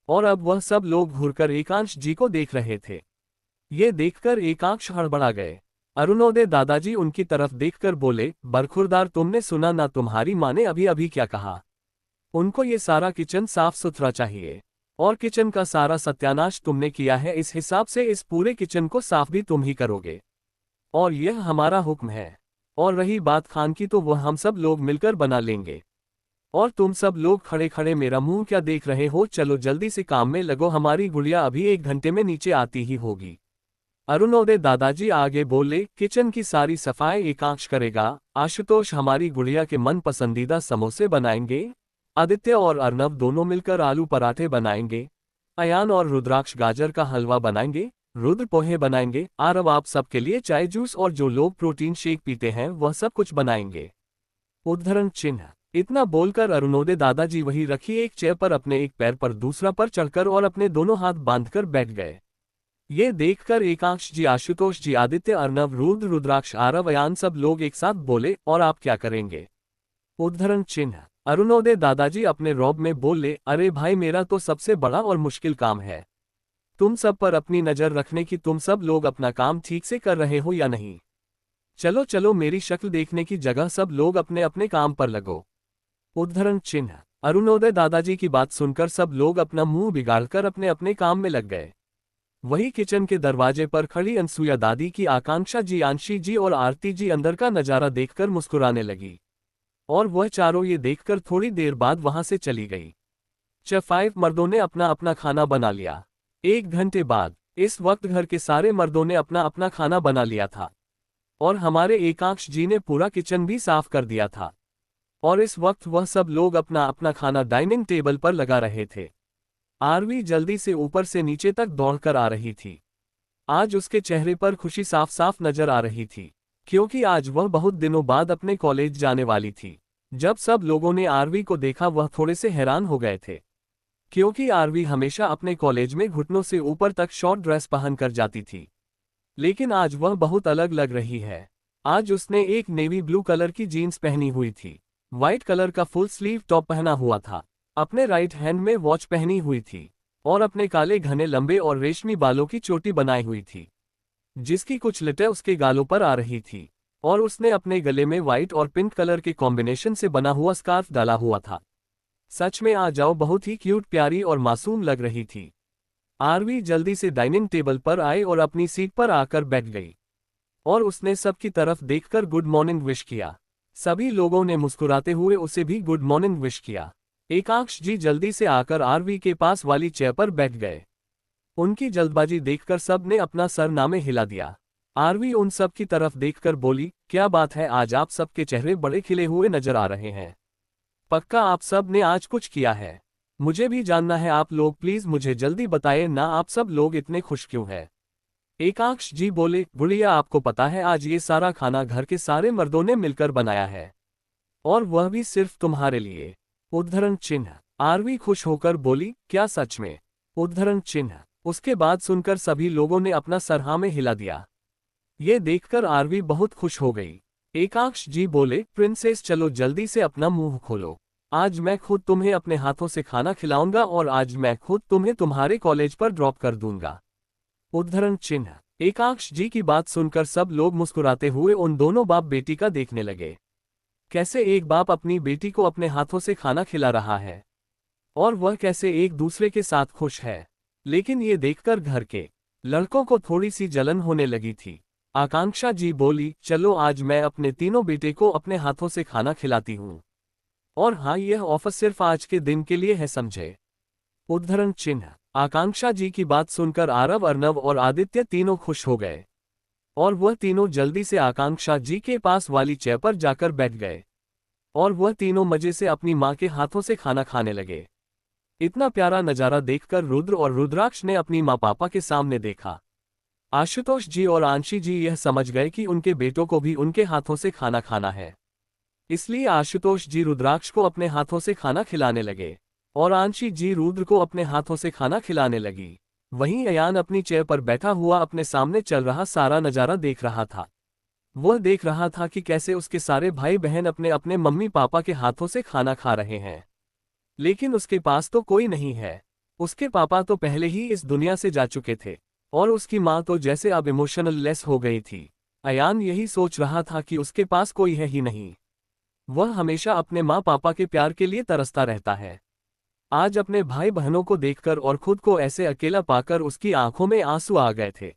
और अब वह सब लोग घूरकर एकांश जी को देख रहे थे। ये देखकर एकांश हड़बड़ा गए। अरुणोदय दादाजी उनकी तरफ देखकर बोले, बरखुरदार, तुमने सुना ना तुम्हारी माँ ने अभी अभी क्या कहा? उनको ये सारा किचन साफ सुथरा चाहिए। और किचन का सारा सत्यानाश तुमने किया है, इस हिसाब से इस पूरे किचन को साफ भी तुम ही करोगे। और यह हमारा हुक्म है। और रही बात खान की, तो वह हम सब लोग मिलकर बना लेंगे। और तुम सब लोग खड़े खड़े मेरा मुंह क्या देख रहे हो? चलो जल्दी से काम में लगो, हमारी गुड़िया अभी 1 घंटे में नीचे आती ही होगी। अरुणोदय दादाजी आगे बोले, किचन की सारी सफाई एकांश करेगा। आशुतोष हमारी गुड़िया के मन पसंदीदा समोसे बनाएंगे। आदित्य और अर्नव दोनों मिलकर आलू पराठे बनाएंगे। अयान और रुद्राक्ष गाजर का हलवा बनाएंगे। रुद्र पोहे बनाएंगे। आरव आप सबके लिए चाय जूस और जो लोग प्रोटीन शेक पीते हैं वह सब कुछ बनाएंगे। उद्धरण चिन्ह। इतना बोलकर अरुणोदय दादाजी वही रखी एक चेयर पर अपने एक पैर पर दूसरा पर चढ़कर और अपने दोनों हाथ बांधकर बैठ गए। ये देखकर एकांश जी, आशुतोष जी, आदित्य, अर्नव, रुद्र, रुद्राक्ष, आरव, अयान सब लोग एक साथ बोले, और आप क्या करेंगे? उद्धरण चिन्ह। अरुणोदय दादाजी अपने रौब में बोले, अरे भाई, मेरा तो सबसे बड़ा और मुश्किल काम है तुम सब पर अपनी नजर रखने की। तुम सब लोग अपना काम ठीक से कर रहे हो या नहीं? चलो चलो, मेरी शक्ल देखने की जगह सब लोग अपने अपने काम पर लगो। उद्धरण चिन्ह। अरुणोदय दादाजी की बात सुनकर सब लोग अपना मुंह बिगाड़कर अपने अपने काम में लग गए। वही किचन के दरवाजे पर खड़ी अनसुया दादी की आकांक्षा जी, आंशी जी और आरती जी अंदर का नजारा देखकर मुस्कुराने लगी। और वह चारों ये देखकर थोड़ी देर बाद वहां से चली गई। 5 मर्दों ने अपना अपना खाना बना लिया। 1 घंटे बाद इस वक्त घर के सारे मर्दों ने अपना अपना खाना बना लिया था। और हमारे एकांश जी ने पूरा किचन भी साफ कर दिया था। और इस वक्त वह सब लोग अपना अपना खाना डाइनिंग टेबल पर लगा रहे थे। आरवी जल्दी से ऊपर से नीचे तक दौड़कर आ रही थी। आज उसके चेहरे पर खुशी साफ साफ नजर आ रही थी, क्योंकि आज वह बहुत दिनों बाद अपने कॉलेज जाने वाली थी। जब सब लोगों ने आरवी को देखा वह थोड़े से हैरान हो गए थे, क्योंकि आरवी हमेशा अपने कॉलेज में घुटनों से ऊपर तक शॉर्ट ड्रेस पहन कर जाती थी। लेकिन आज वह बहुत अलग लग रही है। आज उसने एक नेवी ब्लू कलर की जीन्स पहनी हुई थी, व्हाइट कलर का फुल स्लीव टॉप पहना हुआ था, अपने राइट हैंड में वॉच पहनी हुई थी और अपने काले घने लंबे और रेशमी बालों की चोटी बनाई हुई थी, जिसकी कुछ लटें उसके गालों पर आ रही थी। और उसने अपने गले में व्हाइट और पिंक कलर के कॉम्बिनेशन से बना हुआ स्कार्फ डाला हुआ था। सच में आ जाओ, बहुत ही क्यूट, प्यारी और मासूम लग रही थी। आरवी जल्दी से डाइनिंग टेबल पर आए और अपनी सीट पर आकर बैठ गई। और उसने सबकी तरफ देखकर गुड मॉर्निंग विश किया। सभी लोगों ने मुस्कुराते हुए उसे भी गुड मॉर्निंग विश किया। एकांश जी जल्दी से आकर आरवी के पास वाली चेयर पर बैठ गए। उनकी जल्दबाजी देखकर सब ने अपना सरनामे हिला दिया। आरवी उन सब की तरफ देखकर बोली, क्या बात है, आज आप सबके चेहरे बड़े खिले हुए नजर आ रहे हैं। पक्का आप सब ने आज कुछ किया है? मुझे भी जानना है। आप लोग प्लीज मुझे जल्दी बताइए ना, आप सब लोग इतने खुश क्यों हैं? एकांश जी बोले, गुड़िया, आपको पता है आज ये सारा खाना घर के सारे मर्दों ने मिलकर बनाया है, और वह भी सिर्फ तुम्हारे लिए। उद्धरण चिन्ह। आरवी खुश होकर बोली, क्या सच में? उद्धरण चिन्ह। उसके बाद सुनकर सभी लोगों ने अपना सरहामे हिला दिया। ये देखकर आरवी बहुत खुश हो गई। एकांश जी बोले, प्रिंसेस, चलो जल्दी से अपना मुंह खोलो। आज मैं खुद तुम्हें अपने हाथों से खाना खिलाऊंगा और आज मैं खुद तुम्हें तुम्हारे कॉलेज पर ड्रॉप कर दूंगा। उद्धरण चिन्ह। एकांश जी की बात सुनकर सब लोग मुस्कुराते हुए उन दोनों बाप बेटी का देखने लगे। कैसे एक बाप अपनी बेटी को अपने हाथों से खाना खिला रहा है, और वह कैसे एक दूसरे के साथ खुश है। लेकिन ये देखकर घर के लड़कों को थोड़ी सी जलन होने लगी थी। आकांक्षा जी बोली, चलो आज मैं अपने तीनों बेटे को अपने हाथों से खाना खिलाती हूँ। और हाँ, यह ऑफर सिर्फ आज के दिन के लिए है, समझे? उद्धरण चिन्ह। आकांक्षा जी की बात सुनकर आरव, अर्नव और आदित्य तीनों खुश हो गए, और वह तीनों जल्दी से आकांक्षा जी के पास वाली चेयर पर जाकर बैठ गए। और वह तीनों मजे से अपनी माँ के हाथों से खाना खाने लगे। इतना प्यारा नजारा देखकर रुद्र और रुद्राक्ष ने अपनी माँ पापा के सामने देखा। आशुतोष जी और आंशी जी यह समझ गए कि उनके बेटों को भी उनके हाथों से खाना खाना है, इसलिए आशुतोष जी रुद्राक्ष को अपने हाथों से खाना खिलाने लगे। और आंशी जी रुद्र को अपने हाथों से खाना खिलाने लगी। वहीं अयान अपनी चेयर पर बैठा हुआ अपने सामने चल रहा सारा नजारा देख रहा था। वह देख रहा था कि कैसे उसके सारे भाई बहन अपने अपने मम्मी पापा के हाथों से खाना खा रहे हैं। लेकिन उसके पास तो कोई नहीं है। उसके पापा तो पहले ही इस दुनिया से जा चुके थे और उसकी माँ तो जैसे अब इमोशनल लेस हो गई थी। अयान यही सोच रहा था कि उसके पास कोई है ही नहीं। वह हमेशा अपने माँ पापा के प्यार के लिए तरसता रहता है। आज अपने भाई बहनों को देखकर और खुद को ऐसे अकेला पाकर उसकी आंखों में आंसू आ गए थे।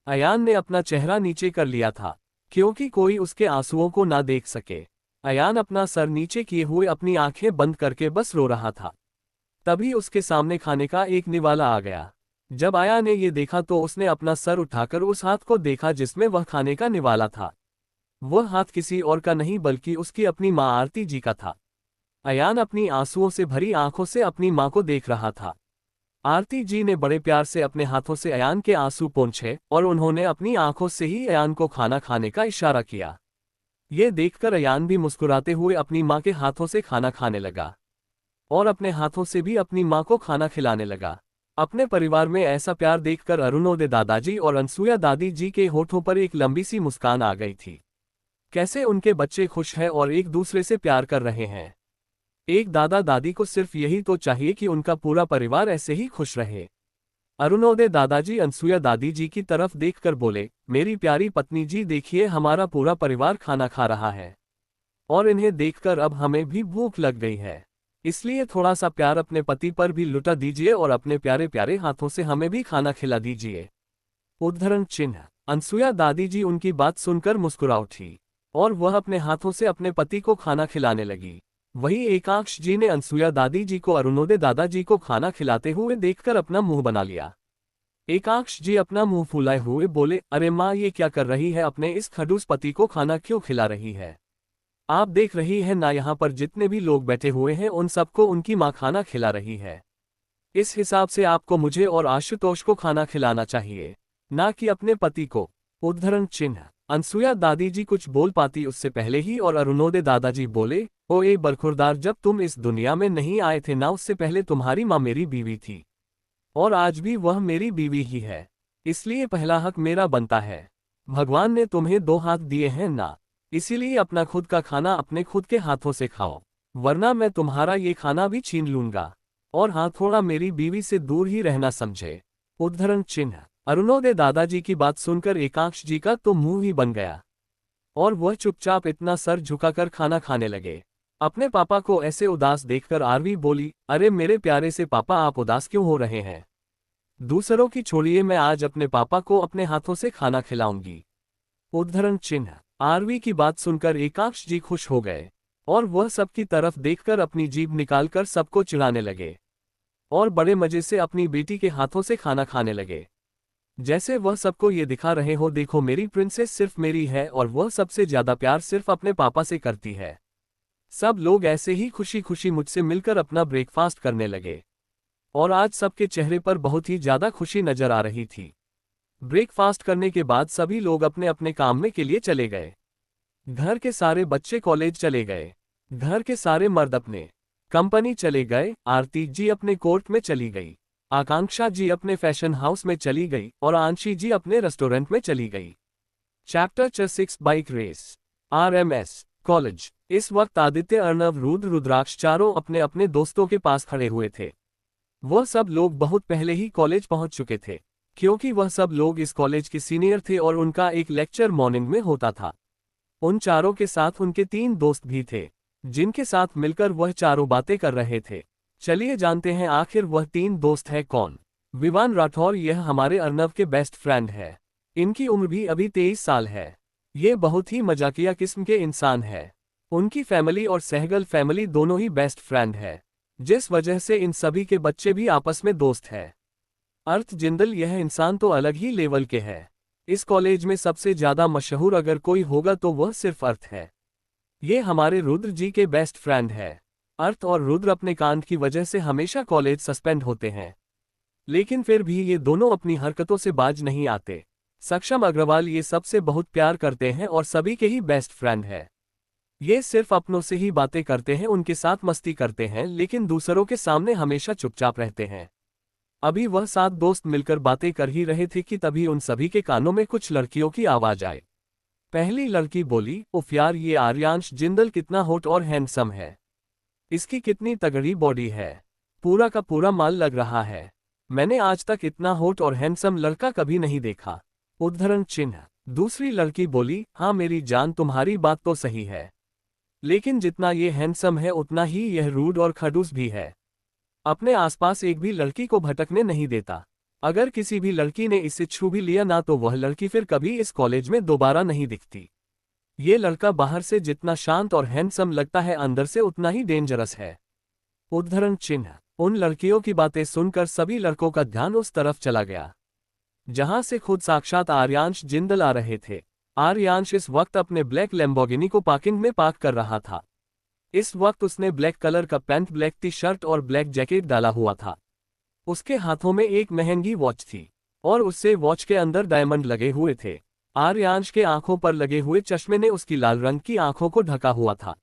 अयान ने अपना चेहरा नीचे कर लिया था क्योंकि कोई उसके आंसुओं को ना देख सके। अयान अपना सर नीचे किए हुए अपनी आंखें बंद करके बस रो रहा था। तभी उसके सामने खाने का एक निवाला आ गया। जब अयान ने ये देखा तो उसने अपना सर उठाकर उस हाथ को देखा जिसमें वह खाने का निवाला था। वह हाथ किसी और का नहीं बल्कि उसकी अपनी माँ आरती जी का था। अयान अपनी आंसुओं से भरी आंखों से अपनी माँ को देख रहा था। आरती जी ने बड़े प्यार से अपने हाथों से अयान के आंसू पोंछे और उन्होंने अपनी आंखों से ही अयान को खाना खाने का इशारा किया। ये देखकर अयान भी मुस्कुराते हुए अपनी माँ के हाथों से खाना खाने लगा और अपने हाथों से भी अपनी माँ को खाना खिलाने लगा। अपने परिवार में ऐसा प्यार देखकर अरुणोदय दादाजी और अनसुया दादी जी के होठों पर एक लंबी सी मुस्कान आ गई थी। कैसे उनके बच्चे खुश हैं और एक दूसरे से प्यार कर रहे हैं। एक दादा दादी को सिर्फ यही तो चाहिए कि उनका पूरा परिवार ऐसे ही खुश रहे। अरुणोदय दादाजी अनसुया दादी जी की तरफ देखकर बोले, मेरी प्यारी पत्नी जी देखिए हमारा पूरा परिवार खाना खा रहा है और इन्हें देखकर अब हमें भी भूख लग गई है। इसलिए थोड़ा सा प्यार अपने पति पर भी लुटा दीजिए और अपने प्यारे प्यारे हाथों से हमें भी खाना खिला दीजिए। उद्धरण चिन्ह। अनसुया दादी जी उनकी बात सुनकर मुस्कुरा उठी और वह अपने हाथों से अपने पति को खाना खिलाने लगी। वहीं एकांश जी ने अनसुया दादी जी को अरुणोदय दादाजी को खाना खिलाते हुए देखकर अपना मुंह बना लिया। एकांश जी अपना मुंह फुलाए हुए बोले, अरे माँ ये क्या कर रही है, अपने इस खड़ूस पति को खाना क्यों खिला रही है? आप देख रही है ना यहाँ पर जितने भी लोग बैठे हुए हैं उन सबको उनकी माँ खाना खिला रही है। इस हिसाब से आपको मुझे और आशुतोष को खाना खिलाना चाहिए, ना कि अपने पति को। उद्धरण चिन्ह। अनसुया दादी जी कुछ बोल पाती उससे पहले ही और अरुणोदय दादाजी बोले, ओ ए बरखुरदार, जब तुम इस दुनिया में नहीं आए थे ना उससे पहले तुम्हारी माँ मेरी बीवी थी और आज भी वह मेरी बीवी ही है। इसलिए पहला हक मेरा बनता है। भगवान ने तुम्हें दो हाथ दिए हैं ना, इसीलिए अपना खुद का खाना अपने खुद के हाथों से खाओ, वरना मैं तुम्हारा ये खाना भी छीन लूंगा। और हाँ, थोड़ा मेरी बीवी से दूर ही रहना समझे। उद्धरण चिन्ह। अरुणोदय दादाजी की बात सुनकर एकांश जी का तो मुंह ही बन गया और वह चुपचाप इतना सर झुकाकर खाना खाने लगे। अपने पापा को ऐसे उदास देखकर आरवी बोली, अरे मेरे प्यारे से पापा, आप उदास क्यों हो रहे हैं? दूसरों की छोड़िए, मैं आज अपने पापा को अपने हाथों से खाना खिलाऊंगी। उद्धरण चिन्ह। आरवी की बात सुनकर एकांश जी खुश हो गए और वह सबकी तरफ देखकर अपनी जीभ निकालकर सबको चिढ़ाने लगे और बड़े मजे से अपनी बेटी के हाथों से खाना खाने लगे। जैसे वह सबको ये दिखा रहे हो, देखो मेरी प्रिंसेस सिर्फ मेरी है और वह सबसे ज्यादा प्यार सिर्फ अपने पापा से करती है। सब लोग ऐसे ही खुशी खुशी मुझसे मिलकर अपना ब्रेकफास्ट करने लगे और आज सबके चेहरे पर बहुत ही ज्यादा खुशी नजर आ रही थी। ब्रेकफास्ट करने के बाद सभी लोग अपने अपने काम में के लिए चले गए। घर के सारे बच्चे कॉलेज चले गए, घर के सारे मर्द अपने कंपनी चले गए। आरती जी अपने कोर्ट में चली गई, आकांक्षा जी अपने फैशन हाउस में चली गई और आंशी जी अपने रेस्टोरेंट में चली गई। Chapter 6 bike race. RMS college. इस वक्त आदित्य, अर्णव, रुद्र, रुद्राक्ष चारों अपने अपने दोस्तों के पास खड़े हुए थे। वह सब लोग बहुत पहले ही कॉलेज पहुंच चुके थे क्योंकि वह सब लोग इस कॉलेज के सीनियर थे और उनका एक लेक्चर मॉर्निंग में होता था। उन चारों के साथ उनके 3 दोस्त भी थे जिनके साथ मिलकर वह चारों बातें कर रहे थे। चलिए जानते हैं आखिर वह 3 दोस्त है कौन। विवान राठौर, यह हमारे अर्णव के बेस्ट फ्रेंड है। इनकी उम्र भी अभी 23 साल है। ये बहुत ही मजाकिया किस्म के इंसान है। उनकी फैमिली और सहगल फैमिली दोनों ही बेस्ट फ्रेंड है, जिस वजह से इन सभी के बच्चे भी आपस में दोस्त है। अर्थ जिंदल, यह इंसान तो अलग ही लेवल के है। इस कॉलेज में सबसे ज्यादा मशहूर अगर कोई होगा तो वह सिर्फ अर्थ है। ये हमारे रुद्र जी के बेस्ट फ्रेंड है। अर्थ और रुद्र अपने कांड की वजह से हमेशा कॉलेज सस्पेंड होते हैं, लेकिन फिर भी ये दोनों अपनी हरकतों से बाज नहीं आते। सक्षम अग्रवाल, ये सबसे बहुत प्यार करते हैं और सभी के ही बेस्ट फ्रेंड है। ये सिर्फ अपनों से ही बातें करते हैं, उनके साथ मस्ती करते हैं, लेकिन दूसरों के सामने हमेशा चुपचाप रहते हैं। अभी वह 7 दोस्त मिलकर बातें कर ही रहे थे कि तभी उन सभी के कानों में कुछ लड़कियों की आवाज आई। पहली लड़की बोली, उफ यार, ये आर्यांश जिंदल कितना हॉट और हैंडसम है। इसकी कितनी तगड़ी बॉडी है, पूरा का पूरा माल लग रहा है। मैंने आज तक इतना हॉट और हैंडसम लड़का कभी नहीं देखा। उद्धरण चिन्ह। दूसरी लड़की बोली, हाँ मेरी जान, तुम्हारी बात तो सही है, लेकिन जितना ये हैंडसम है उतना ही यह रूड और खड़ूस भी है। अपने आसपास एक भी लड़की को भटकने नहीं देता। अगर किसी भी लड़की ने इसे छू भी लिया ना तो वह लड़की फिर कभी इस कॉलेज में दोबारा नहीं दिखती। ये लड़का बाहर से जितना शांत और हैंडसम लगता है, अंदर से उतना ही डेंजरस है। उद्धरण चिन्ह। उन लड़कियों की बातें सुनकर सभी लड़कों का ध्यान उस तरफ चला गया जहां से खुद साक्षात आर्यांश जिंदल आ रहे थे। आर्यांश इस वक्त अपने ब्लैक लैम्बोर्गिनी को पार्किंग में पार्क कर रहा था। इस वक्त उसने ब्लैक कलर का पैंट, ब्लैक टी शर्ट और ब्लैक जैकेट डाला हुआ था। उसके हाथों में एक महंगी वॉच थी और उससे वॉच के अंदर डायमंड लगे हुए थे। आर्यांश के आंखों पर लगे हुए चश्मे ने उसकी लाल रंग की आंखों को ढका हुआ था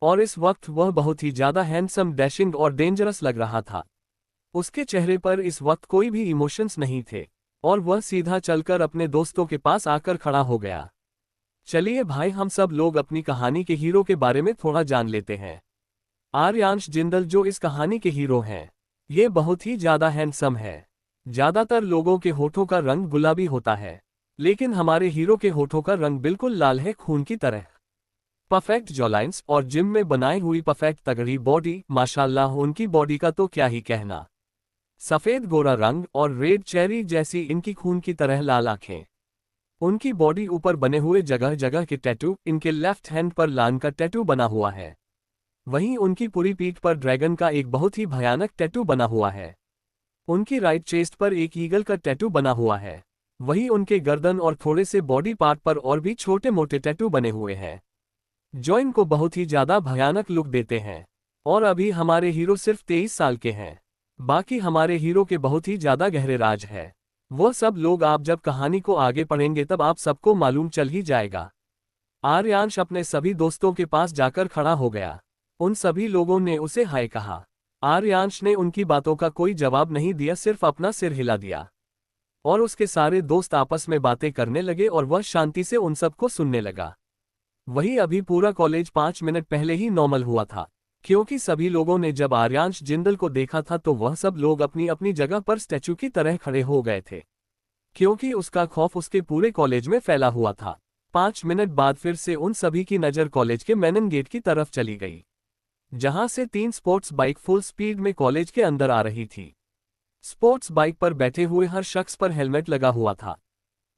और इस वक्त वह बहुत ही ज्यादा हैंडसम, डैशिंग और डेंजरस लग रहा था। उसके चेहरे पर इस वक्त कोई भी इमोशंस नहीं थे और वह सीधा चलकर अपने दोस्तों के पास आकर खड़ा हो गया। चलिए भाई, हम सब लोग अपनी कहानी के हीरो के बारे में थोड़ा जान लेते हैं। आर्यांश जिंदल जो इस कहानी के हीरो हैं, ये बहुत ही ज्यादा हैंडसम है। ज्यादातर लोगों के होठों का रंग गुलाबी होता है, लेकिन हमारे हीरो के होठों का रंग बिल्कुल लाल है, खून की तरह। परफेक्ट जॉलाइंस और जिम में बनाई हुई परफेक्ट तगड़ी बॉडी, माशाल्लाह उनकी बॉडी का तो क्या ही कहना। सफेद गोरा रंग और रेड चेरी जैसी इनकी खून की तरह लाल आंखें। उनकी बॉडी ऊपर बने हुए जगह जगह के टैटू, इनके लेफ्ट हैंड पर लान का टैटू बना हुआ है। वहीं उनकी पूरी पीठ पर ड्रैगन का एक बहुत ही भयानक टैटू बना हुआ है। उनकी राइट चेस्ट पर एक ईगल का टैटू बना हुआ है। वहीं उनके गर्दन और थोड़े से बॉडी पार्ट पर और भी छोटे मोटे टैटू बने हुए हैं जो इनको बहुत ही ज्यादा भयानक लुक देते हैं। और अभी हमारे हीरो सिर्फ 23 साल के हैं। बाकी हमारे हीरो के बहुत ही ज्यादा गहरे राज है। वो सब लोग आप जब कहानी को आगे पढ़ेंगे तब आप सबको मालूम चल ही जाएगा। आर्यांश अपने सभी दोस्तों के पास जाकर खड़ा हो गया। उन सभी लोगों ने उसे हाय कहा। आर्यांश ने उनकी बातों का कोई जवाब नहीं दिया, सिर्फ अपना सिर हिला दिया और उसके सारे दोस्त आपस में बातें करने लगे और वह शांति से उन सबको सुनने लगा। वही अभी पूरा कॉलेज 5 मिनट पहले ही नॉर्मल हुआ था, क्योंकि सभी लोगों ने जब आर्यांश जिंदल को देखा था तो वह सब लोग अपनी अपनी जगह पर स्टैचू की तरह खड़े हो गए थे, क्योंकि उसका खौफ उसके पूरे कॉलेज में फैला हुआ था। 5 मिनट बाद फिर से उन सभी की नज़र कॉलेज के मेन गेट की तरफ चली गई, जहां से 3 स्पोर्ट्स बाइक फुल स्पीड में कॉलेज के अंदर आ रही थी। स्पोर्ट्स बाइक पर बैठे हुए हर शख्स पर हेलमेट लगा हुआ था,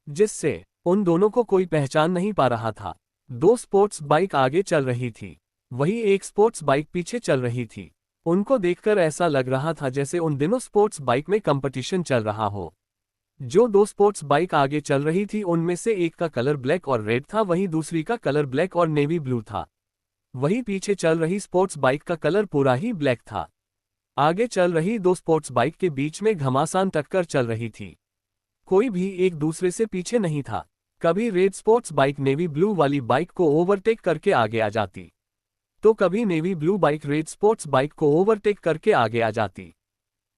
जिससे उन दोनों को कोई पहचान नहीं पा रहा था। 2 स्पोर्ट्स बाइक आगे चल रही थी, वही एक स्पोर्ट्स बाइक पीछे चल रही थी। उनको देखकर ऐसा लग रहा था जैसे उन दिनों स्पोर्ट्स बाइक में कंपटीशन चल रहा हो। जो 2 स्पोर्ट्स बाइक आगे चल रही थी उनमें से एक का कलर ब्लैक और रेड था, वहीं दूसरी का कलर ब्लैक और नेवी ब्लू था। वहीं पीछे चल रही स्पोर्ट्स बाइक का कलर पूरा ही ब्लैक था। आगे चल रही 2 स्पोर्ट्स बाइक के बीच में घमासान टक्कर चल रही थी। कोई भी एक दूसरे से पीछे नहीं था। कभी red sports bike navy blue वाली बाइक को ओवरटेक करके आगे आ जाती, तो कभी navy blue bike red sports bike को ओवरटेक करके आगे आ जाती।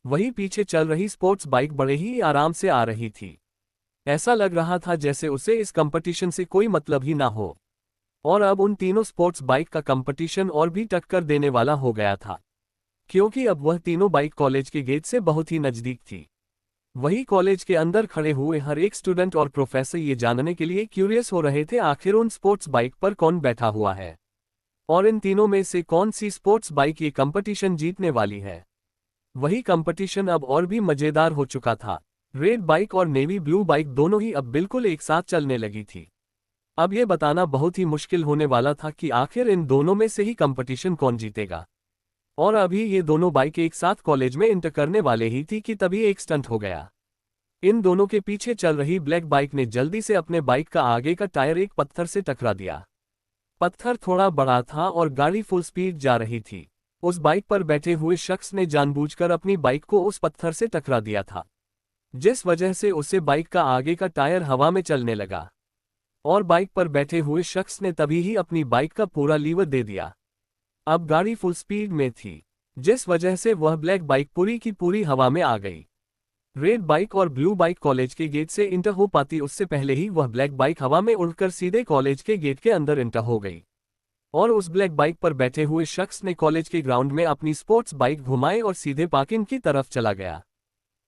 वहीं पीछे चल रही स्पोर्ट्स बाइक बड़े ही आराम से आ रही थी। ऐसा लग रहा था जैसे उसे इस कंपटीशन से कोई मतलब ही ना हो। और अब उन तीनों स्पोर्ट्स बाइक का कंपटीशन और भी टक्कर देने वाला हो गया था, क्योंकि अब वह तीनों बाइक कॉलेज के गेट से बहुत ही नजदीक थी। वही कॉलेज के अंदर खड़े हुए हर एक स्टूडेंट और प्रोफेसर ये जानने के लिए क्यूरियस हो रहे थे आखिर उन स्पोर्ट्स बाइक पर कौन बैठा हुआ है और इन तीनों में से कौन सी स्पोर्ट्स बाइक ये कंपटीशन जीतने वाली है। वही कंपटीशन अब और भी मजेदार हो चुका था। रेड बाइक और नेवी ब्लू बाइक दोनों ही अब बिल्कुल एक साथ चलने लगी थी। अब ये बताना बहुत ही मुश्किल होने वाला था कि आखिर इन दोनों में से ही कंपटीशन कौन जीतेगा। और अभी ये दोनों बाइक एक साथ कॉलेज में इंटर करने वाले ही थी कि तभी एक स्टंट हो गया। इन दोनों के पीछे चल रही ब्लैक बाइक ने जल्दी से अपने बाइक का आगे का टायर एक पत्थर से टकरा दिया। पत्थर थोड़ा बड़ा था और गाड़ी फुल स्पीड जा रही थी। उस बाइक पर बैठे हुए शख्स ने जानबूझकर अपनी बाइक को उस पत्थर से टकरा दिया था, जिस वजह से उसे बाइक का आगे का टायर हवा में चलने लगा। और बाइक पर बैठे हुए शख्स ने तभी ही अपनी बाइक का पूरा लीवर दे दिया। अब गाड़ी फुल स्पीड में थी, जिस वजह से वह ब्लैक बाइक पूरी की पूरी हवा में आ गई। रेड बाइक और ब्लू बाइक कॉलेज के गेट से इंटर हो पाती उससे पहले ही वह ब्लैक बाइक हवा में उड़कर सीधे कॉलेज के गेट के अंदर इंटर हो गई। और उस ब्लैक बाइक पर बैठे हुए शख्स ने कॉलेज के ग्राउंड में अपनी स्पोर्ट्स बाइक घुमाई और सीधे पार्किंग की तरफ चला गया।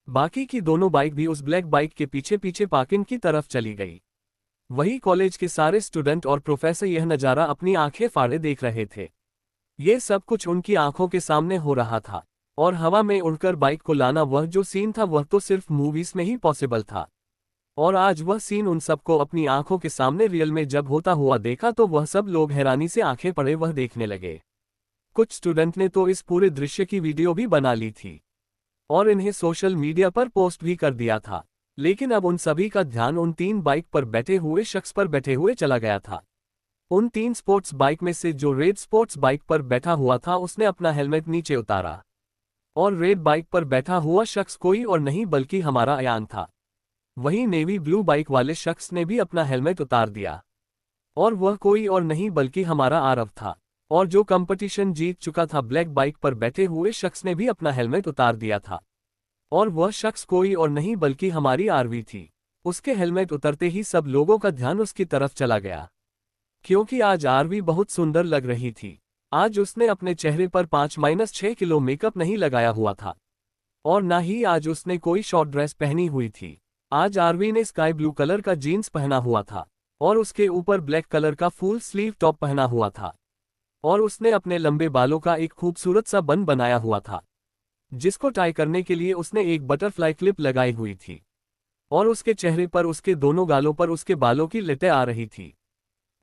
बाकी की दोनों बाइक भी उस ब्लैक बाइक के पीछे पीछे पार्किंग की तरफ चली गई। वही कॉलेज के सारे स्टूडेंट और प्रोफेसर यह नज़ारा अपनी आंखें फाड़े देख रहे थे। ये सब कुछ उनकी आंखों के सामने हो रहा था, और हवा में उड़कर बाइक को लाना, वह जो सीन था वह तो सिर्फ मूवीज में ही पॉसिबल था। और आज वह सीन उन सबको अपनी आंखों के सामने रियल में जब होता हुआ देखा तो वह सब लोग हैरानी से आंखें पड़े वह देखने लगे। कुछ स्टूडेंट ने तो इस पूरे दृश्य की वीडियो भी बना ली थी और इन्हें सोशल मीडिया पर पोस्ट भी कर दिया था। लेकिन अब उन सभी का ध्यान उन 3 बाइक पर बैठे हुए शख्स पर बैठे हुए चला गया था। उन 3 स्पोर्ट्स बाइक में से जो रेड स्पोर्ट्स बाइक पर बैठा हुआ था उसने अपना हेलमेट नीचे उतारा, और रेड बाइक पर बैठा हुआ शख्स कोई और नहीं बल्कि हमारा अयान था। वहीं नेवी ब्लू बाइक वाले शख्स ने भी अपना हेलमेट उतार दिया, और वह कोई और नहीं बल्कि हमारा आरव था। और जो कंपटीशन जीत चुका था ब्लैक बाइक पर बैठे हुए शख्स ने भी अपना हेलमेट उतार दिया था, और वह शख्स कोई और नहीं बल्कि हमारी आरवी थी। उसके हेलमेट उतरते ही सब लोगों का ध्यान उसकी तरफ चला गया, क्योंकि आज आरवी बहुत सुंदर लग रही थी। आज उसने अपने चेहरे पर 5-6 किलो मेकअप नहीं लगाया हुआ था, और ना ही आज उसने कोई शॉर्ट ड्रेस पहनी हुई थी। आज आरवी ने स्काई ब्लू कलर का जीन्स पहना हुआ था, और उसके ऊपर ब्लैक कलर का फुल स्लीव टॉप पहना हुआ था, और उसने अपने लंबे बालों का एक खूबसूरत सा बन बनाया हुआ था, जिसको टाई करने के लिए उसने एक बटरफ्लाई क्लिप लगाई हुई थी, और उसके चेहरे पर उसके दोनों गालों पर उसके बालों की लटें आ रही थी,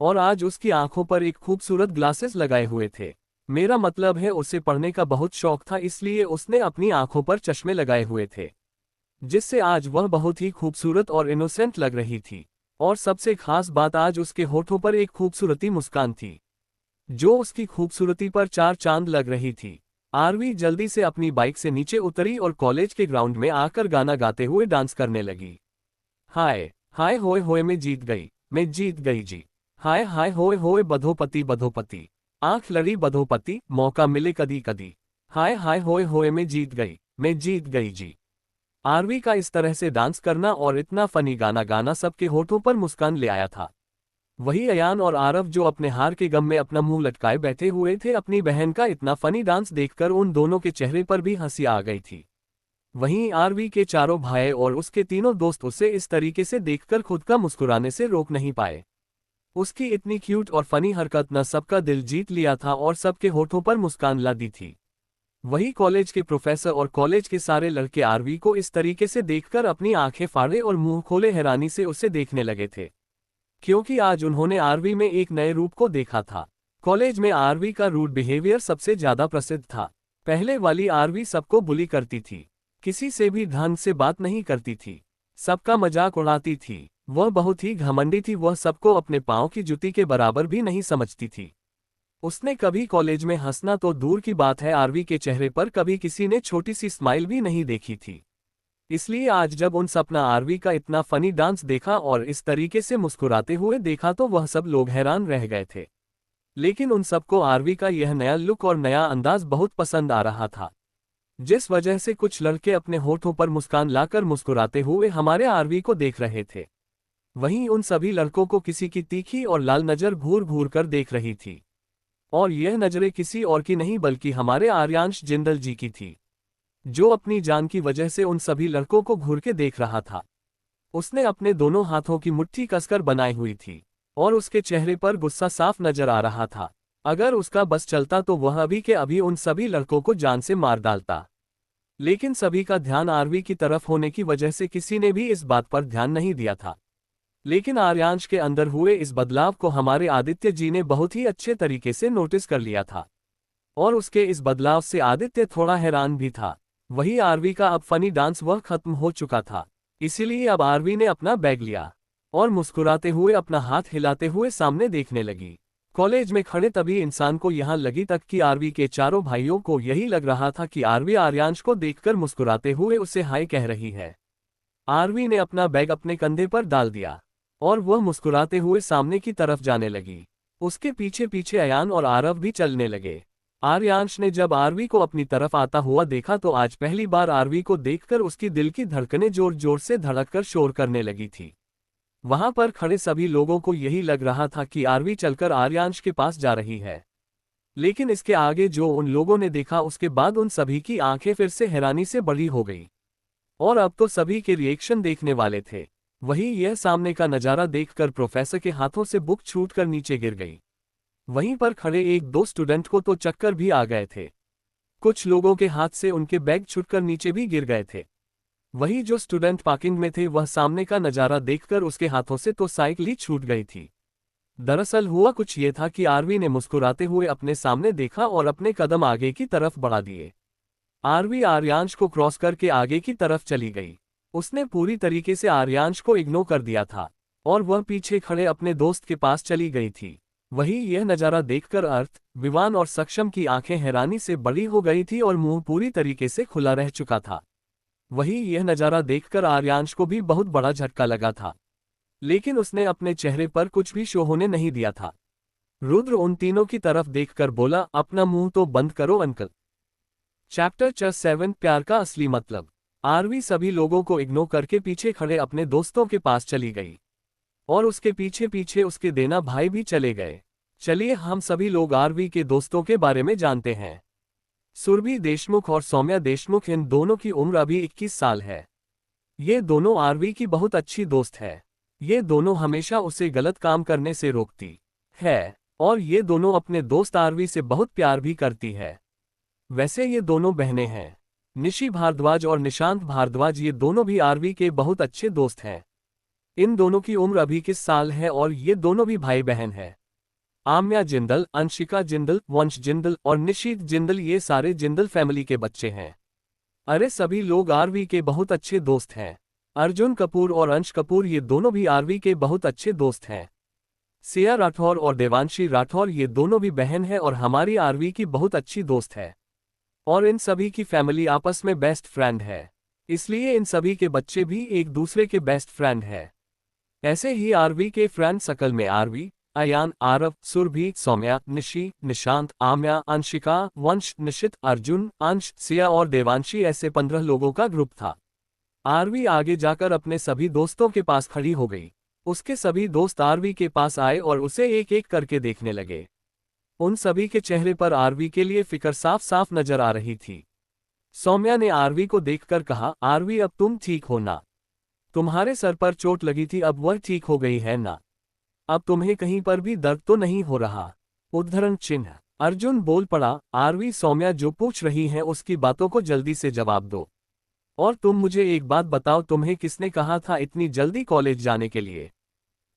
और आज उसकी आंखों पर एक खूबसूरत ग्लासेस लगाए हुए थे। मेरा मतलब है उसे पढ़ने का बहुत शौक था, इसलिए उसने अपनी आंखों पर चश्मे लगाए हुए थे, जिससे आज वह बहुत ही खूबसूरत और इनोसेंट लग रही थी। और सबसे खास बात, आज उसके होठों पर एक खूबसूरती मुस्कान थी, जो उसकी खूबसूरती पर 4 चांद लग रही थी। आरवी जल्दी से अपनी बाइक से नीचे उतरी और कॉलेज के ग्राउंड में आकर गाना गाते हुए डांस करने लगी। हाय हाय होए होए मैं जीत गई, मैं जीत गई जी। हाय हाय होए होए बधोपति बधोपति, आंख लड़ी बधोपति, मौका मिले कदी कदी। हाय हाय होए होए मैं जीत गई जी। आरवी का इस तरह से डांस करना और इतना फनी गाना गाना सबके होठों पर मुस्कान ले आया था। वही अयान और आरव जो अपने हार के गम में अपना मुंह लटकाए बैठे हुए थे, अपनी बहन का इतना फनी डांस देखकर उन दोनों के चेहरे पर भी हंसी आ गई थी। वहीं आरवी के चारों भाई और उसके तीनों दोस्त उसे इस तरीके से देखकर खुद का मुस्कुराने से रोक नहीं पाए। उसकी इतनी क्यूट और फनी हरकत न सबका दिल जीत लिया था और सबके होठों पर मुस्कान ला दी थी। वही कॉलेज के प्रोफेसर और कॉलेज के सारे लड़के आरवी को इस तरीके से देखकर अपनी आंखें फाड़े और मुंह खोले हैरानी से उसे देखने लगे थे, क्योंकि आज उन्होंने आरवी में एक नए रूप को देखा था। कॉलेज में आरवी का रूड बिहेवियर सबसे ज्यादा प्रसिद्ध था। पहले वाली आरवी सबको बुली करती थी, किसी से भी ढंग से बात नहीं करती थी, सबका मजाक उड़ाती थी। वह बहुत ही घमंडी थी, वह सबको अपने पांव की जूती के बराबर भी नहीं समझती थी। उसने कभी कॉलेज में हंसना तो दूर की बात है, आरवी के चेहरे पर कभी किसी ने छोटी सी स्माइल भी नहीं देखी थी। इसलिए आज जब उन सपना आरवी का इतना फनी डांस देखा और इस तरीके से मुस्कुराते हुए देखा तो वह सब लोग हैरान रह गए थे। लेकिन उन सबको आरवी का यह नया लुक और नया अंदाज बहुत पसंद आ रहा था, जिस वजह से कुछ लड़के अपने होठों पर मुस्कान लाकर मुस्कुराते हुए हमारे आरवी को देख रहे थे। वहीं उन सभी लड़कों को किसी की तीखी और लाल नज़र घूर घूर कर देख रही थी, और यह नज़रें किसी और की नहीं बल्कि हमारे आर्यांश जिंदल जी की थी, जो अपनी जान की वजह से उन सभी लड़कों को घूर के देख रहा था। उसने अपने दोनों हाथों की मुट्ठी कसकर बनाई हुई थी, और उसके चेहरे पर गुस्सा साफ नजर आ रहा था। अगर उसका बस चलता तो वह अभी के अभी उन सभी लड़कों को जान से मार डालता। लेकिन सभी का ध्यान आरवी की तरफ होने की वजह से किसी ने भी इस बात पर ध्यान नहीं दिया था। लेकिन आर्यांश के अंदर हुए इस बदलाव को हमारे आदित्य जी ने बहुत ही अच्छे तरीके से नोटिस कर लिया था, और उसके इस बदलाव से आदित्य थोड़ा हैरान भी था। वही आरवी का अब फनी डांस वह खत्म हो चुका था, इसीलिए अब आरवी ने अपना बैग लिया और मुस्कुराते हुए अपना हाथ हिलाते हुए सामने देखने लगी। कॉलेज में खड़े तभी इंसान को यहाँ लगी तक कि आरवी के चारों भाइयों को यही लग रहा था कि आरवी आर्यांश को देखकर मुस्कुराते हुए उसे हाय कह रही है। आरवी ने अपना बैग अपने कंधे पर डाल दिया और वह मुस्कुराते हुए सामने की तरफ जाने लगी। उसके पीछे पीछे अयान और आरव भी चलने लगे। आर्यांश ने जब आरवी को अपनी तरफ आता हुआ देखा तो आज पहली बार आरवी को देखकर उसकी दिल की धड़कनें जोर जोर से धड़ककर शोर करने लगी थी। वहां पर खड़े सभी लोगों को यही लग रहा था कि आरवी चलकर आर्यांश के पास जा रही है, लेकिन इसके आगे जो उन लोगों ने देखा उसके बाद उन सभी की आंखें फिर से हैरानी से बड़ी हो गई। और अब तो सभी के रिएक्शन देखने वाले थे। वहीं यह सामने का नजारा देखकर प्रोफेसर के हाथों से बुक छूटकर नीचे गिर गई। वहीं पर खड़े एक दो स्टूडेंट को तो चक्कर भी आ गए थे। कुछ लोगों के हाथ से उनके बैग छूटकर नीचे भी गिर गए थे। वही जो स्टूडेंट पार्किंग में थे वह सामने का नजारा देखकर उसके हाथों से तो साइकिल ही छूट गई थी। दरअसल हुआ कुछ ये था कि आरवी ने मुस्कुराते हुए अपने सामने देखा और अपने कदम आगे की तरफ बढ़ा दिए। आरवी आर्यांश को क्रॉस करके आगे की तरफ चली गई। उसने पूरी तरीके से आर्यांश को इग्नोर कर दिया था और वह पीछे खड़े अपने दोस्त के पास चली गई थी। वही यह नजारा देखकर अर्थ, विवान और सक्षम की आंखें हैरानी से बड़ी हो गई थी और मुंह पूरी तरीके से खुला रह चुका था। वही यह नजारा देखकर आर्यांश को भी बहुत बड़ा झटका लगा था, लेकिन उसने अपने चेहरे पर कुछ भी शो होने नहीं दिया था। रुद्र उन तीनों की तरफ देखकर बोला, अपना मुंह तो बंद करो अंकल। चैप्टर 7 प्यार का असली मतलब। आरवी सभी लोगों को इग्नोर करके पीछे खड़े अपने दोस्तों के पास चली गई और उसके पीछे पीछे उसके देना भाई भी चले गए। चलिए हम सभी लोग आरवी के दोस्तों के बारे में जानते हैं। सुरभि देशमुख और सौम्या देशमुख, इन दोनों की उम्र अभी 21 साल है। ये दोनों आरवी की बहुत अच्छी दोस्त है। ये दोनों हमेशा उसे गलत काम करने से रोकती है और ये दोनों अपने दोस्त आरवी से बहुत प्यार भी करती है। वैसे ये दोनों बहनें हैं, निशी भारद्वाज और निशांत भारद्वाज। ये दोनों भी आरवी के बहुत अच्छे दोस्त हैं। इन दोनों की उम्र अभी 21 साल है और ये दोनों भी भाई बहन हैं। आम्या जिंदल, अंशिका जिंदल, वंश जिंदल और निशीत जिंदल, ये सारे जिंदल फैमिली के बच्चे हैं। अरे सभी लोग आरवी के बहुत अच्छे दोस्त हैं। अर्जुन कपूर और अंश कपूर, ये दोनों भी आरवी के बहुत अच्छे दोस्त हैं। सिया राठौर और देवांशी राठौर, ये दोनों भी बहन है और हमारी आरवी की बहुत अच्छी दोस्त है। और इन सभी की फैमिली आपस में बेस्ट फ्रेंड है, इसलिए इन सभी के बच्चे भी एक दूसरे के बेस्ट फ्रेंड है। ऐसे ही आरवी के फ्रेंड सर्कल में आरवी, अयान, आरव, सुरभि, सौम्या, निशी, निशांत, आम्या, अंशिका, वंश, निशित, अर्जुन, अंश, सिया और देवांशी, ऐसे 15 लोगों का ग्रुप था। आरवी आगे जाकर अपने सभी दोस्तों के पास खड़ी हो गई। उसके सभी दोस्त आरवी के पास आए और उसे एक एक करके देखने लगे। उन सभी के चेहरे पर आरवी के लिए फिक्र साफ साफ नजर आ रही थी। सौम्या ने आरवी को देखकर कहा, आरवी अब तुम ठीक हो ना? तुम्हारे सर पर चोट लगी थी, अब वह ठीक हो गई है ना? अब तुम्हें कहीं पर भी दर्द तो नहीं हो रहा? उद्धरण चिन्ह। अर्जुन बोल पड़ा, आरवी सौम्या जो पूछ रही हैं उसकी बातों को जल्दी से जवाब दो। और तुम मुझे एक बात बताओ, तुम्हें किसने कहा था इतनी जल्दी कॉलेज जाने के लिए?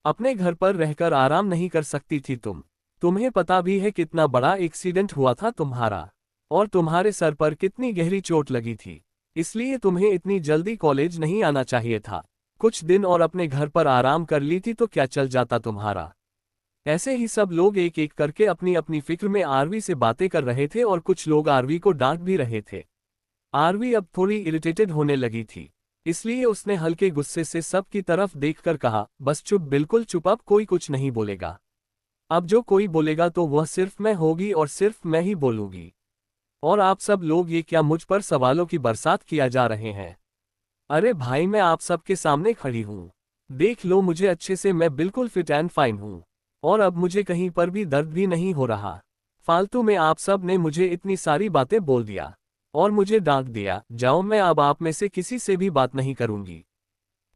अपने घर पर रहकर आराम नहीं कर सकती थी तुम? तुम्हें पता भी है कितना बड़ा एक्सीडेंट हुआ था तुम्हारा और तुम्हारे सर पर कितनी गहरी चोट लगी थी, इसलिए तुम्हें इतनी जल्दी कॉलेज नहीं आना चाहिए था। कुछ दिन और अपने घर पर आराम कर ली थी तो क्या चल जाता तुम्हारा? ऐसे ही सब लोग एक एक करके अपनी अपनी फिक्र में आरवी से बातें कर रहे थे और कुछ लोग आरवी को डांट भी रहे थे। आरवी अब थोड़ी इरिटेटेड होने लगी थी, इसलिए उसने हल्के गुस्से से सब की तरफ देखकर कहा, बस चुप, बिल्कुल चुप, अब कोई कुछ नहीं बोलेगा। अब जो कोई बोलेगा तो वह सिर्फ मैं होगी और सिर्फ मैं ही बोलूंगी। और आप सब लोग ये क्या मुझ पर सवालों की बरसात किया जा रहे हैं? अरे भाई, मैं आप सबके सामने खड़ी हूँ, देख लो मुझे अच्छे से, मैं बिल्कुल फिट एंड फाइन हूँ और अब मुझे कहीं पर भी दर्द भी नहीं हो रहा। फालतू में आप सब ने मुझे इतनी सारी बातें बोल दिया और मुझे डांट दिया। जाओ, मैं अब आप में से किसी से भी बात नहीं करूंगी।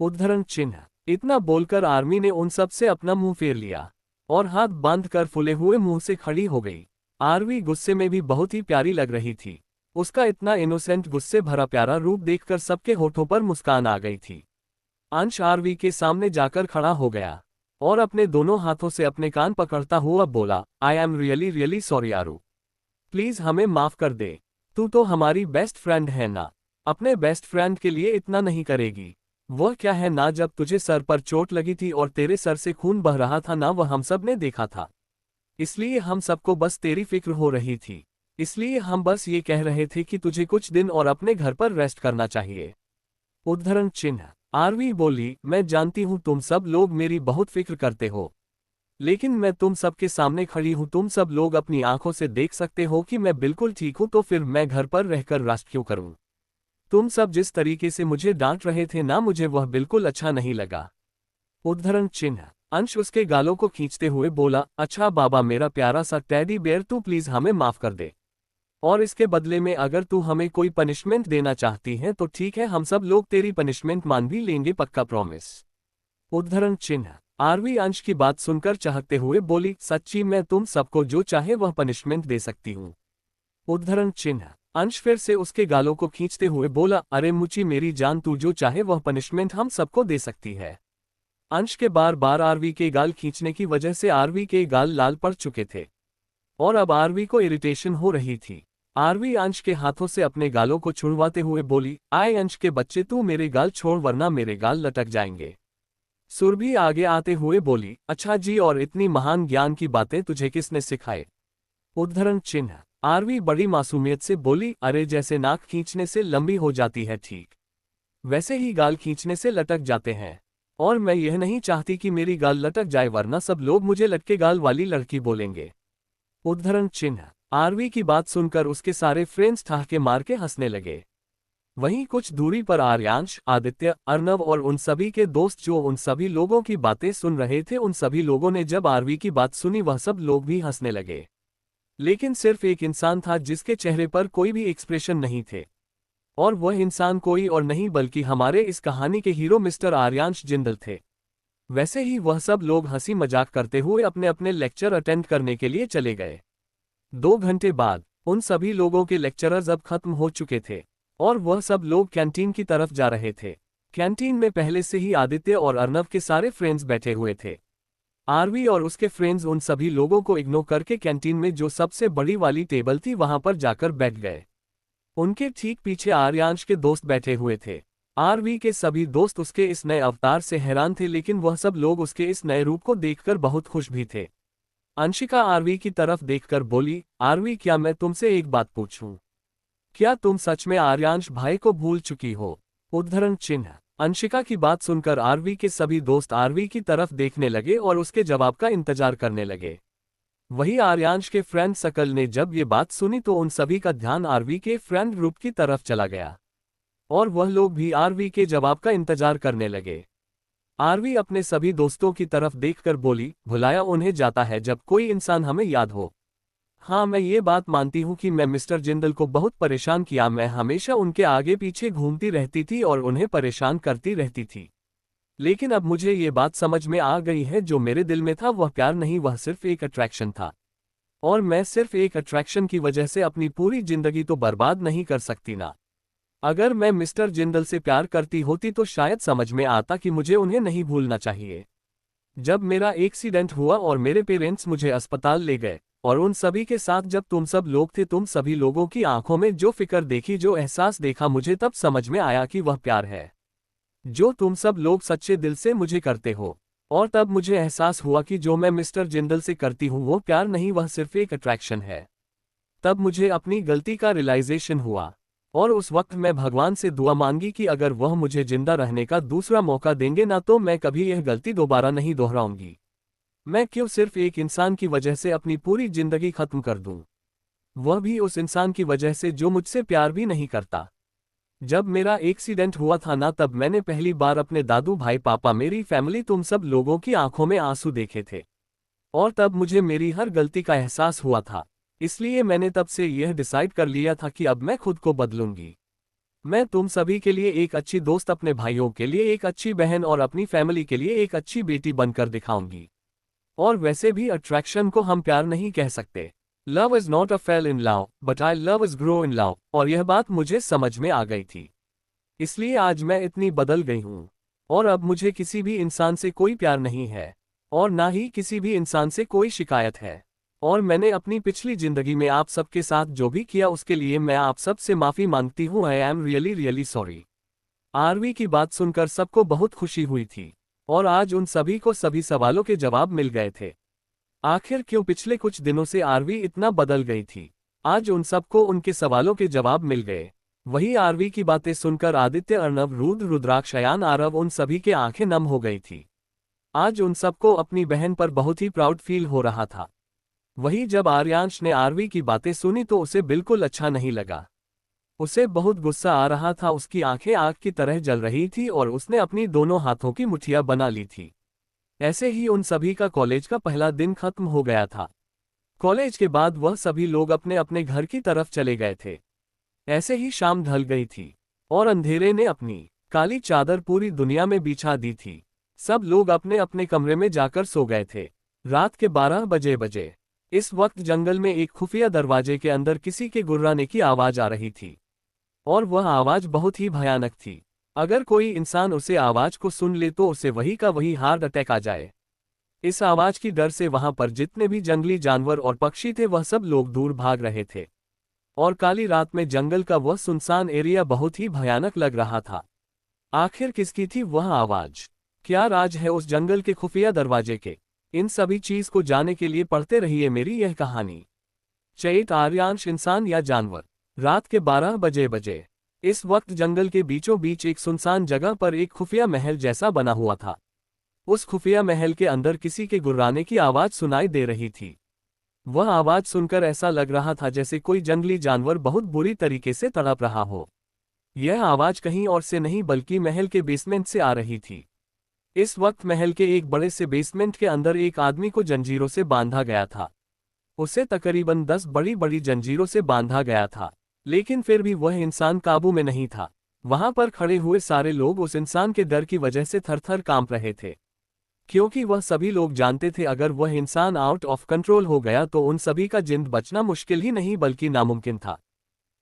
उद्धरण चिन्ह। इतना बोलकर आर्मी ने उन सब से अपना मुंह फेर लिया और हाथ बांधकर फुले हुए मुंह से खड़ी हो गई। आरवी गुस्से में भी बहुत ही प्यारी लग रही थी। उसका इतना इनोसेंट गुस्से भरा प्यारा रूप देखकर सबके होठों पर मुस्कान आ गई थी। अंश आरवी के सामने जाकर खड़ा हो गया और अपने दोनों हाथों से अपने कान पकड़ता हुआ बोला, I am really really sorry Aru, please हमें माफ कर दे। तू तो हमारी बेस्ट फ्रेंड है ना, अपने बेस्ट फ्रेंड के लिए इतना नहीं करेगी? वह क्या है ना, जब तुझे सर पर चोट लगी थी और तेरे सर से खून बह रहा था ना, वह हम सब ने देखा था। इसलिए हम सबको बस तेरी फिक्र हो रही थी, इसलिए हम बस ये कह रहे थे कि तुझे कुछ दिन और अपने घर पर रेस्ट करना चाहिए। उद्धरण चिन्ह। आरवी बोली, मैं जानती हूँ तुम सब लोग मेरी बहुत फिक्र करते हो, लेकिन मैं तुम सबके सामने खड़ी हूँ, तुम सब लोग अपनी आंखों से देख सकते हो कि मैं बिल्कुल ठीक हूँ, तो फिर मैं घर पर रहकर राष्ट्र क्यों करूँ? तुम सब जिस तरीके से मुझे डांट रहे थे ना, मुझे वह बिल्कुल अच्छा नहीं लगा। उद्धरण चिन्ह। अंश उसके गालों को खींचते हुए बोला, अच्छा बाबा मेरा प्यारा सा टेडी बेयर, तू प्लीज हमें माफ कर दे, और इसके बदले में अगर तू हमें कोई पनिशमेंट देना चाहती है तो ठीक है, हम सब लोग तेरी पनिशमेंट मान भी लेंगे, पक्का प्रॉमिस। उद्धरण चिन्ह। आरवी अंश की बात सुनकर चहकते हुए बोली, सच्ची मैं तुम सबको जो चाहे वह पनिशमेंट दे सकती हूँ। उद्धरण चिन्ह। अंश फिर से उसके गालों को खींचते हुए बोला, अरे मुची मेरी जान, तू जो चाहे वह पनिशमेंट हम सबको दे सकती है। अंश के बार बार आरवी के गाल खींचने की वजह से आरवी के गाल लाल पड़ चुके थे, और अब आरवी को इरिटेशन हो रही थी। आरवी अंश के हाथों से अपने गालों को छुड़वाते हुए बोली, आए अंश के बच्चे, तू मेरे गाल छोड़ वरना मेरे गाल लटक जाएंगे। सुरभि आगे आते हुए बोली, अच्छा जी, और इतनी महान ज्ञान की बातें तुझे किसने सिखाए? उद्धरण चिन्ह। आरवी बड़ी मासूमियत से बोली, अरे जैसे नाक खींचने से लंबी हो जाती है ठीक वैसे ही गाल खींचने से लटक जाते हैं, और मैं यह नहीं चाहती कि मेरी गाल लटक जाए वरना सब लोग मुझे लटके गाल वाली लड़की बोलेंगे। उद्धरण चिन्ह। आरवी की बात सुनकर उसके सारे फ्रेंड्स ठहाके मार के हंसने लगे। वहीं कुछ दूरी पर आर्यांश, आदित्य, अर्नव और उन सभी के दोस्त जो उन सभी लोगों की बातें सुन रहे थे, उन सभी लोगों ने जब आरवी की बात सुनी वह सब लोग भी हंसने लगे। लेकिन सिर्फ एक इंसान था जिसके चेहरे पर कोई भी एक्सप्रेशन नहीं थे, और वह इंसान कोई और नहीं बल्कि हमारे इस कहानी के हीरो मिस्टर आर्यांश जिंदल थे। वैसे ही वह सब लोग हंसी मजाक करते हुए अपने अपने लेक्चर अटेंड करने के लिए चले गए। 2 घंटे बाद उन सभी लोगों के लेक्चरर्स अब खत्म हो चुके थे, और वह सब लोग कैंटीन की तरफ जा रहे थे। कैंटीन में पहले से ही आदित्य और अर्नव के सारे फ्रेंड्स बैठे हुए थे। आरवी और उसके फ्रेंड्स उन सभी लोगों को इग्नोर करके कैंटीन में जो सबसे बड़ी वाली टेबल थी वहां पर जाकर बैठ गए। उनके ठीक पीछे आर्यांश के दोस्त बैठे हुए थे। आरवी के सभी दोस्त उसके इस नए अवतार से हैरान थे, लेकिन वह सब लोग उसके इस नए रूप को देखकर बहुत खुश भी थे। अंशिका आरवी की तरफ देखकर बोली, आरवी क्या मैं तुमसे एक बात पूछूं? क्या तुम सच में आर्यांश भाई को भूल चुकी हो? उद्धरण चिन्ह। अंशिका की बात सुनकर आरवी के सभी दोस्त आरवी की तरफ देखने लगे और उसके जवाब का इंतजार करने लगे। वही आर्यांश के फ्रेंड सकल ने जब ये बात सुनी तो उन सभी का ध्यान आरवी के फ्रेंड ग्रुप की तरफ चला गया, और वह लोग भी आरवी के जवाब का इंतजार करने लगे। आरवी अपने सभी दोस्तों की तरफ देखकर बोली, भुलाया उन्हें जाता है जब कोई इंसान हमें याद हो। हाँ, मैं ये बात मानती हूँ कि मैं मिस्टर जिंदल को बहुत परेशान किया, मैं हमेशा उनके आगे पीछे घूमती रहती थी और उन्हें परेशान करती रहती थी, लेकिन अब मुझे ये बात समझ में आ गई है, जो मेरे दिल में था वह प्यार नहीं, वह सिर्फ एक अट्रैक्शन था, और मैं सिर्फ एक अट्रैक्शन की वजह से अपनी पूरी जिंदगी तो बर्बाद नहीं कर सकती ना। अगर मैं मिस्टर जिंदल से प्यार करती होती तो शायद समझ में आता कि मुझे उन्हें नहीं भूलना चाहिए। जब मेरा एक्सीडेंट हुआ और मेरे पेरेंट्स मुझे अस्पताल ले गए, और उन सभी के साथ जब तुम सब लोग थे, तुम सभी लोगों की आंखों में जो फिक्र देखी, जो एहसास देखा, मुझे तब समझ में आया कि वह प्यार है जो तुम सब लोग सच्चे दिल से मुझे करते हो। और तब मुझे एहसास हुआ कि जो मैं मिस्टर जिंदल से करती हूँ वो प्यार नहीं, वह सिर्फ एक अट्रैक्शन है। तब मुझे अपनी गलती का रियलाइजेशन हुआ, और उस वक्त मैं भगवान से दुआ मांगी कि अगर वह मुझे जिंदा रहने का दूसरा मौका देंगे ना तो मैं कभी यह गलती दोबारा नहीं दोहराऊंगी। मैं क्यों सिर्फ एक इंसान की वजह से अपनी पूरी जिंदगी खत्म कर दूं, वह भी उस इंसान की वजह से जो मुझसे प्यार भी नहीं करता। जब मेरा एक्सीडेंट हुआ था ना, तब मैंने पहली बार अपने दादू, भाई, पापा, मेरी फैमिली, तुम सब लोगों की आंखों में आंसू देखे थे, और तब मुझे मेरी हर गलती का एहसास हुआ था। इसलिए मैंने तब से यह डिसाइड कर लिया था कि अब मैं खुद को बदलूंगी। मैं तुम सभी के लिए एक अच्छी दोस्त, अपने भाइयों के लिए एक अच्छी बहन और अपनी फैमिली के लिए एक अच्छी बेटी बनकर दिखाऊंगी। और वैसे भी अट्रैक्शन को हम प्यार नहीं कह सकते। Love is not a fail in love but I love is grow in love, और यह बात मुझे समझ में आ गई थी, इसलिए आज मैं इतनी बदल गई हूँ। और अब मुझे किसी भी इंसान से कोई प्यार नहीं है, और ना ही किसी भी इंसान से कोई शिकायत है। और मैंने अपनी पिछली जिंदगी में आप सबके साथ जो भी किया उसके लिए मैं आप सब से माफी मांगती हूँ। I am really really sorry. Aarvi की बात सुनकर सबको बहुत खुशी हुई थी, और आज उन सभी को सभी सवालों के जवाब मिल गए थे। आखिर क्यों पिछले कुछ दिनों से आरवी इतना बदल गई थी? आज उन सबको उनके सवालों के जवाब मिल गए, वही आरवी की बातें सुनकर आदित्य, अर्णव, रुद्र, रुद्राक्ष, अयान, आरव उन सभी के आंखें नम हो गई थी। आज उन सबको अपनी बहन पर बहुत ही प्राउड फील हो रहा था। वही जब आर्यांश ने आरवी की बातें सुनी तो उसे बिल्कुल अच्छा नहीं लगा। उसे बहुत गुस्सा आ रहा था, उसकी आंखें आग की तरह जल रही थी और उसने अपनी दोनों हाथों की मुट्ठियां बना ली थी। ऐसे ही उन सभी का कॉलेज का पहला दिन खत्म हो गया था। कॉलेज के बाद वह सभी लोग अपने अपने घर की तरफ चले गए थे। ऐसे ही शाम ढल गई थी और अंधेरे ने अपनी काली चादर पूरी दुनिया में बिछा दी थी। सब लोग अपने अपने कमरे में जाकर सो गए थे। रात के 12 बजे इस वक्त जंगल में एक खुफिया दरवाजे के अंदर किसी के गुर्राने की आवाज आ रही थी और वह आवाज बहुत ही भयानक थी। अगर कोई इंसान उसे आवाज को सुन ले तो उसे वही का वही हार्ट अटैक आ जाए। इस आवाज की डर से वहां पर जितने भी जंगली जानवर और पक्षी थे वह सब लोग दूर भाग रहे थे और काली रात में जंगल का वह सुनसान एरिया बहुत ही भयानक लग रहा था। आखिर किसकी थी वह आवाज? क्या राज है उस जंगल के खुफिया दरवाजे के? इन सभी चीज को जानने के लिए पढ़ते रहिए मेरी यह कहानी। चैत आर्यांश, इंसान या जानवर। रात के 12 बजे इस वक्त जंगल के बीचों बीच एक सुनसान जगह पर एक खुफिया महल जैसा बना हुआ था। उस खुफिया महल के अंदर किसी के गुर्राने की आवाज सुनाई दे रही थी। वह आवाज सुनकर ऐसा लग रहा था जैसे कोई जंगली जानवर बहुत बुरी तरीके से तड़प रहा हो। यह आवाज कहीं और से नहीं बल्कि महल के बेसमेंट से आ रही थी। इस वक्त महल के एक बड़े से बेसमेंट के अंदर एक आदमी को जंजीरों से बांधा गया था। उसे तकरीबन 10 बड़ी बड़ी जंजीरों से बांधा गया था, लेकिन फिर भी वह इंसान काबू में नहीं था। वहां पर खड़े हुए सारे लोग उस इंसान के डर की वजह से थर-थर कांप रहे थे, क्योंकि वह सभी लोग जानते थे अगर वह इंसान आउट ऑफ कंट्रोल हो गया तो उन सभी का जिंद बचना मुश्किल ही नहीं बल्कि नामुमकिन था।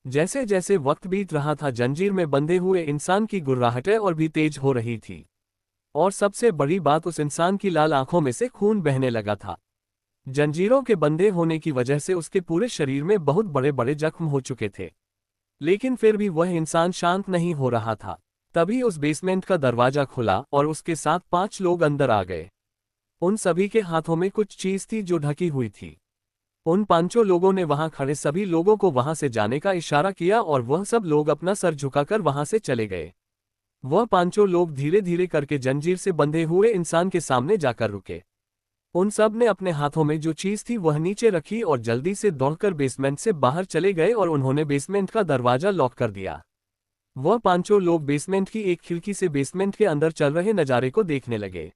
जैसे जैसे वक्त बीत रहा था जंजीर में बंधे हुए इंसान की गुर्राहटें और भी तेज हो रही थी और सबसे बड़ी बात उस इंसान की लाल आंखों में से खून बहने लगा था। जंजीरों के बंधे होने की वजह से उसके पूरे शरीर में बहुत बड़े बड़े जख्म हो चुके थे, लेकिन फिर भी वह इंसान शांत नहीं हो रहा था। तभी उस बेसमेंट का दरवाजा खुला और उसके साथ 5 लोग अंदर आ गए। उन सभी के हाथों में कुछ चीज थी जो ढकी हुई थी। उन 5 लोगों ने वहां खड़े सभी लोगों को वहां से जाने का इशारा किया और वह सब लोग अपना सर झुकाकर वहां से चले गए। वह 5 लोग धीरे धीरे करके जंजीर से बंधे हुए इंसान के सामने जाकर रुके। उन सब ने अपने हाथों में जो चीज थी वह नीचे रखी और जल्दी से दौड़कर बेसमेंट से बाहर चले गए और उन्होंने बेसमेंट का दरवाजा लॉक कर दिया। वह 5 लोग बेसमेंट की एक खिड़की से बेसमेंट के अंदर चल रहे नज़ारे को देखने लगे।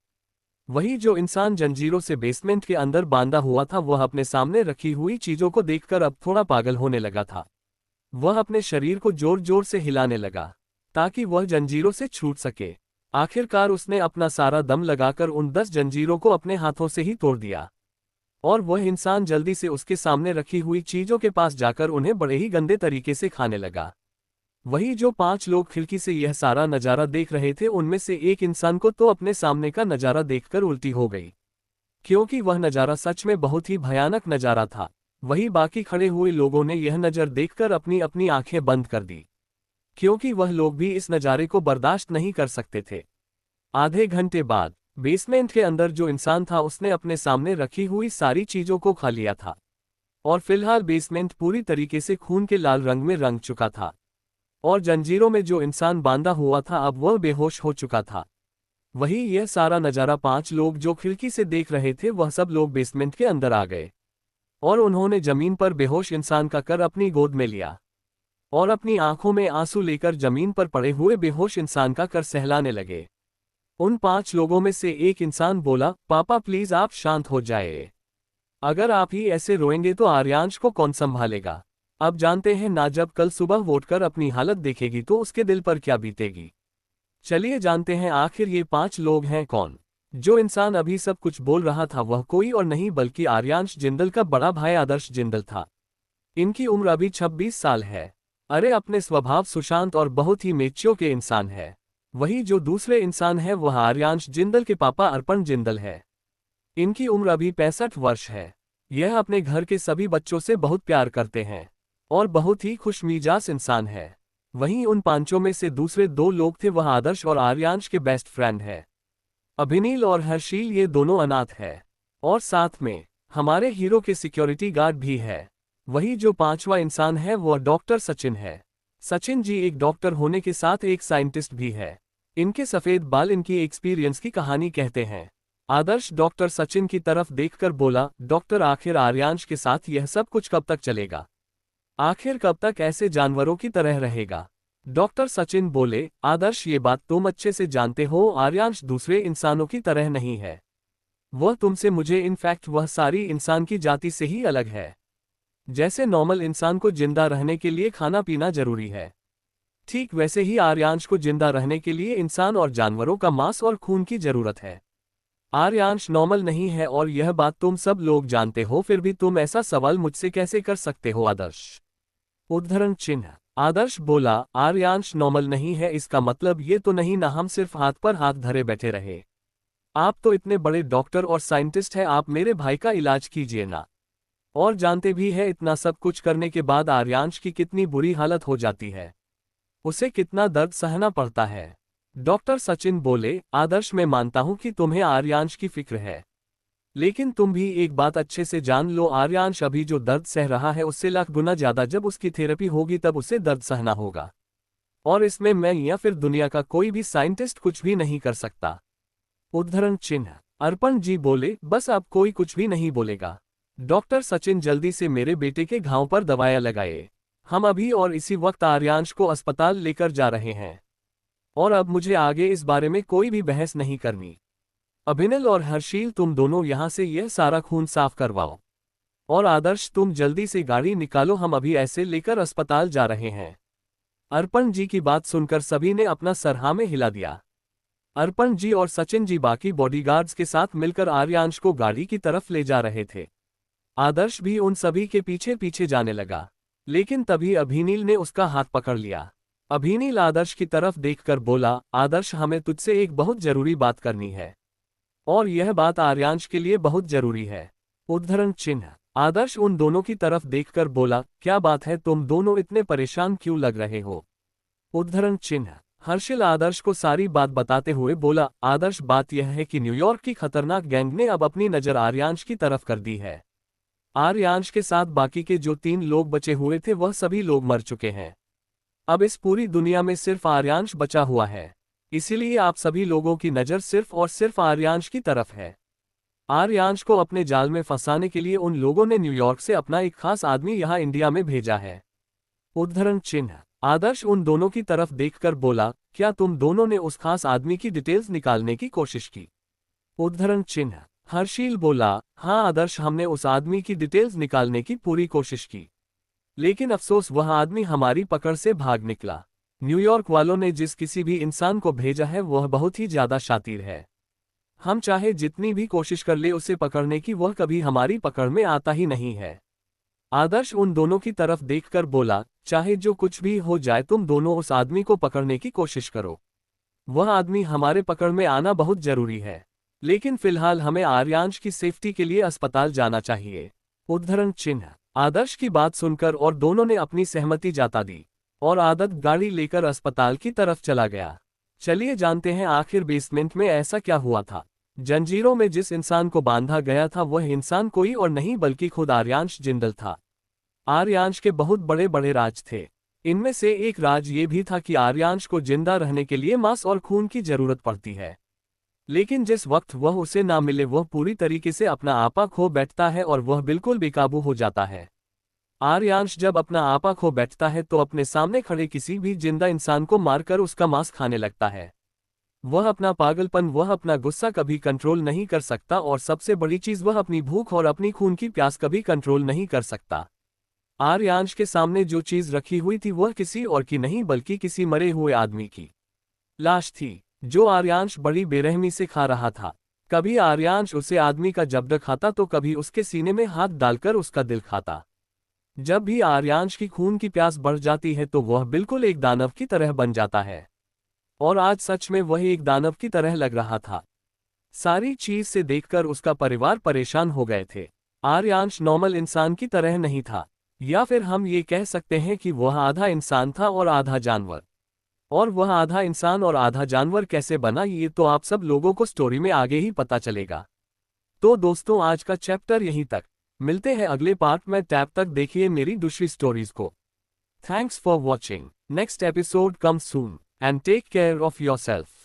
वही जो इंसान जंजीरों से बेसमेंट के अंदर बांधा हुआ था वह अपने सामने रखी हुई चीजों को देखकर अब थोड़ा पागल होने लगा था। वह अपने शरीर को जोर जोर से हिलाने लगा ताकि वह जंजीरों से छूट सके। आखिरकार उसने अपना सारा दम लगाकर उन 10 जंजीरों को अपने हाथों से ही तोड़ दिया और वह इंसान जल्दी से उसके सामने रखी हुई चीजों के पास जाकर उन्हें बड़े ही गंदे तरीके से खाने लगा। वही जो 5 लोग खिड़की से यह सारा नजारा देख रहे थे उनमें से एक इंसान को तो अपने सामने का नजारा देखकर उल्टी हो गई, क्योंकि वह नजारा सच में बहुत ही भयानक नजारा था। वही बाकी खड़े हुए लोगों ने यह नजर देखकर अपनी अपनी आंखें बंद कर दी, क्योंकि वह लोग भी इस नजारे को बर्दाश्त नहीं कर सकते थे। आधे घंटे बाद बेसमेंट के अंदर जो इंसान था उसने अपने सामने रखी हुई सारी चीजों को खा लिया था और फिलहाल बेसमेंट पूरी तरीके से खून के लाल रंग में रंग चुका था और जंजीरों में जो इंसान बांधा हुआ था अब वह बेहोश हो चुका था। वही यह सारा नजारा 5 लोग जो खिड़की से देख रहे थे वह सब लोग बेसमेंट के अंदर आ गए और उन्होंने जमीन पर बेहोश इंसान का कर अपनी गोद में लिया और अपनी आंखों में आंसू लेकर जमीन पर पड़े हुए बेहोश इंसान का कर सहलाने लगे। उन 5 लोगों में से एक इंसान बोला, पापा प्लीज आप शांत हो जाए। अगर आप ही ऐसे रोएंगे तो आर्यांश को कौन संभालेगा। अब जानते हैं ना, जब कल सुबह वोट कर अपनी हालत देखेगी तो उसके दिल पर क्या बीतेगी। चलिए जानते हैं आखिर ये 5 लोग हैं कौन। जो इंसान अभी सब कुछ बोल रहा था वह कोई और नहीं बल्कि आर्यांश जिंदल का बड़ा भाई आदर्श जिंदल था। इनकी उम्र अभी 26 साल है। अरे अपने स्वभाव सुशांत और बहुत ही मेच्योर के इंसान है। वही जो दूसरे इंसान है वह आर्यांश जिंदल के पापा अर्पण जिंदल है। इनकी उम्र अभी 65 वर्ष है। यह अपने घर के सभी बच्चों से बहुत प्यार करते हैं और बहुत ही खुशमिजाज इंसान है। वहीं उन 5 में से दूसरे 2 लोग थे वह आदर्श और आर्यांश के बेस्ट फ्रेंड है। अभिनील और हर्षील ये दोनों अनाथ है और साथ में हमारे हीरो के सिक्योरिटी गार्ड भी है। वही जो 5वां इंसान है वह डॉक्टर सचिन है। सचिन जी एक डॉक्टर होने के साथ एक साइंटिस्ट भी है। इनके सफेद बाल इनकी एक्सपीरियंस की कहानी कहते हैं। आदर्श डॉक्टर सचिन की तरफ देखकर बोला, डॉक्टर आखिर आर्यांश के साथ यह सब कुछ कब तक चलेगा? आखिर कब तक ऐसे जानवरों की तरह रहेगा? डॉक्टर सचिन बोले, आदर्श ये बात तुम अच्छे से जानते हो, आर्यांश दूसरे इंसानों की तरह नहीं है। वह तुमसे मुझे इनफैक्ट वह सारी इंसान की जाति से ही अलग है। जैसे नॉर्मल इंसान को जिंदा रहने के लिए खाना पीना जरूरी है, ठीक वैसे ही आर्यांश को जिंदा रहने के लिए इंसान और जानवरों का मांस और खून की जरूरत है। आर्यांश नॉर्मल नहीं है और यह बात तुम सब लोग जानते हो, फिर भी तुम ऐसा सवाल मुझसे कैसे कर सकते हो आदर्श? उद्धरण चिन्ह। आदर्श बोला, आर्यांश नॉर्मल नहीं है इसका मतलब ये तो नहीं ना हम सिर्फ हाथ पर हाथ धरे बैठे रहे। आप तो इतने बड़े डॉक्टर और साइंटिस्ट हैं, आप मेरे भाई का इलाज कीजिए ना। और जानते भी है इतना सब कुछ करने के बाद आर्यांश की कितनी बुरी हालत हो जाती है, उसे कितना दर्द सहना पड़ता है। डॉक्टर सचिन बोले, आदर्श मैं मानता हूं कि तुम्हें आर्यांश की फिक्र है, लेकिन तुम भी एक बात अच्छे से जान लो, आर्यांश अभी जो दर्द सह रहा है उससे लाख गुना ज्यादा जब उसकी थेरेपी होगी तब उसे दर्द सहना होगा। और इसमें मैं या फिर दुनिया का कोई भी साइंटिस्ट कुछ भी नहीं कर सकता। उद्धरण चिन्ह। अर्पण जी बोले, बस अब कोई कुछ भी नहीं बोलेगा। डॉक्टर सचिन जल्दी से मेरे बेटे के घाव पर दवाइयां लगाए। हम अभी और इसी वक्त आर्यांश को अस्पताल लेकर जा रहे हैं और अब मुझे आगे इस बारे में कोई भी बहस नहीं करनी। अभिनव और हर्षील तुम दोनों यहां से यह सारा खून साफ करवाओ। और आदर्श तुम जल्दी से गाड़ी निकालो, हम अभी ऐसे लेकर अस्पताल जा रहे हैं। अर्पण जी की बात सुनकर सभी ने अपना सर हाँ में हिला दिया। अर्पण जी और सचिन जी बाकी बॉडीगार्ड्स के साथ मिलकर आर्यांश को गाड़ी की तरफ ले जा रहे थे। आदर्श भी उन सभी के पीछे पीछे जाने लगा, लेकिन तभी अभिनील ने उसका हाथ पकड़ लिया। अभिनील आदर्श की तरफ देखकर बोला, आदर्श हमें तुझसे एक बहुत जरूरी बात करनी है और यह बात आर्यांश के लिए बहुत जरूरी है। उद्धरण चिन्ह। आदर्श उन दोनों की तरफ देखकर बोला, क्या बात है, तुम दोनों इतने परेशान क्यों लग रहे हो? उद्धरण चिन्ह। हर्षिल आदर्श को सारी बात बताते हुए बोला, आदर्श बात यह है कि न्यूयॉर्क की खतरनाक गैंग ने अब अपनी नजर आर्यांश की तरफ कर दी है। आर्यांश के साथ बाकी के जो 3 लोग बचे हुए थे वह सभी लोग मर चुके हैं। अब इस पूरी दुनिया में सिर्फ आर्यांश बचा हुआ है, इसीलिए आप सभी लोगों की नज़र सिर्फ और सिर्फ आर्यांश की तरफ है। आर्यांश को अपने जाल में फंसाने के लिए उन लोगों ने न्यूयॉर्क से अपना एक खास आदमी यहाँ इंडिया में भेजा है। उद्धरण चिन्ह। आदर्श उन दोनों की तरफ देखकर बोला, क्या तुम दोनों ने उस खास आदमी की डिटेल्स निकालने की कोशिश की? उद्धरण चिन्ह। हर्षील बोला, हाँ आदर्श, हमने उस आदमी की डिटेल्स निकालने की पूरी कोशिश की, लेकिन अफसोस वह आदमी हमारी पकड़ से भाग निकला। न्यूयॉर्क वालों ने जिस किसी भी इंसान को भेजा है वह बहुत ही ज्यादा शातिर है। हम चाहे जितनी भी कोशिश कर ले उसे पकड़ने की, वह कभी हमारी पकड़ में आता ही नहीं है। आदर्श उन दोनों की तरफ देखकर बोला, चाहे जो कुछ भी हो जाए तुम दोनों उस आदमी को पकड़ने की कोशिश करो। वह आदमी हमारे पकड़ में आना बहुत जरूरी है, लेकिन फिलहाल हमें आर्यांश की सेफ्टी के लिए अस्पताल जाना चाहिए। उद्धरण चिन्ह। आदर्श की बात सुनकर और दोनों ने अपनी सहमति जता दी और आदत गाड़ी लेकर अस्पताल की तरफ चला गया। चलिए जानते हैं आखिर बेसमेंट में ऐसा क्या हुआ था। जंजीरों में जिस इंसान को बांधा गया था वह इंसान कोई और नहीं बल्कि खुद आर्यांश जिंदल था। आर्यांश के बहुत बड़े बड़े राज थे। इनमें से एक राज ये भी था कि आर्यांश को जिंदा रहने के लिए मांस और खून की जरूरत पड़ती है, लेकिन जिस वक्त वह उसे ना मिले वह पूरी तरीके से अपना आपा खो बैठता है और वह बिल्कुल बेकाबू हो जाता है। आर्यांश जब अपना आपा खो बैठता है तो अपने सामने खड़े किसी भी जिंदा इंसान को मारकर उसका मांस खाने लगता है। वह अपना पागलपन, वह अपना गुस्सा कभी कंट्रोल नहीं कर सकता और सबसे बड़ी चीज वह अपनी भूख और अपनी खून की प्यास कभी कंट्रोल नहीं कर सकता। आर्यांश के सामने जो चीज रखी हुई थी वह किसी और की नहीं बल्कि किसी मरे हुए आदमी की लाश थी, जो आर्यांश बड़ी बेरहमी से खा रहा था। कभी आर्यांश उसे आदमी का जबड़ा खाता तो कभी उसके सीने में हाथ डालकर उसका दिल खाता। जब भी आर्यांश की खून की प्यास बढ़ जाती है तो वह बिल्कुल एक दानव की तरह बन जाता है, और आज सच में वह एक दानव की तरह लग रहा था। सारी चीज से देखकर उसका परिवार परेशान हो गए थे। आर्यांश नॉर्मल इंसान की तरह नहीं था, या फिर हम ये कह सकते हैं कि वह आधा इंसान था और आधा जानवर। और वह आधा इंसान और आधा जानवर कैसे बना ये तो आप सब लोगों को स्टोरी में आगे ही पता चलेगा। तो दोस्तों आज का चैप्टर यहीं तक, मिलते हैं अगले पार्ट में, तब तक देखिए मेरी दूसरी स्टोरीज को। Thanks for watching. Next episode comes soon, and take care of yourself.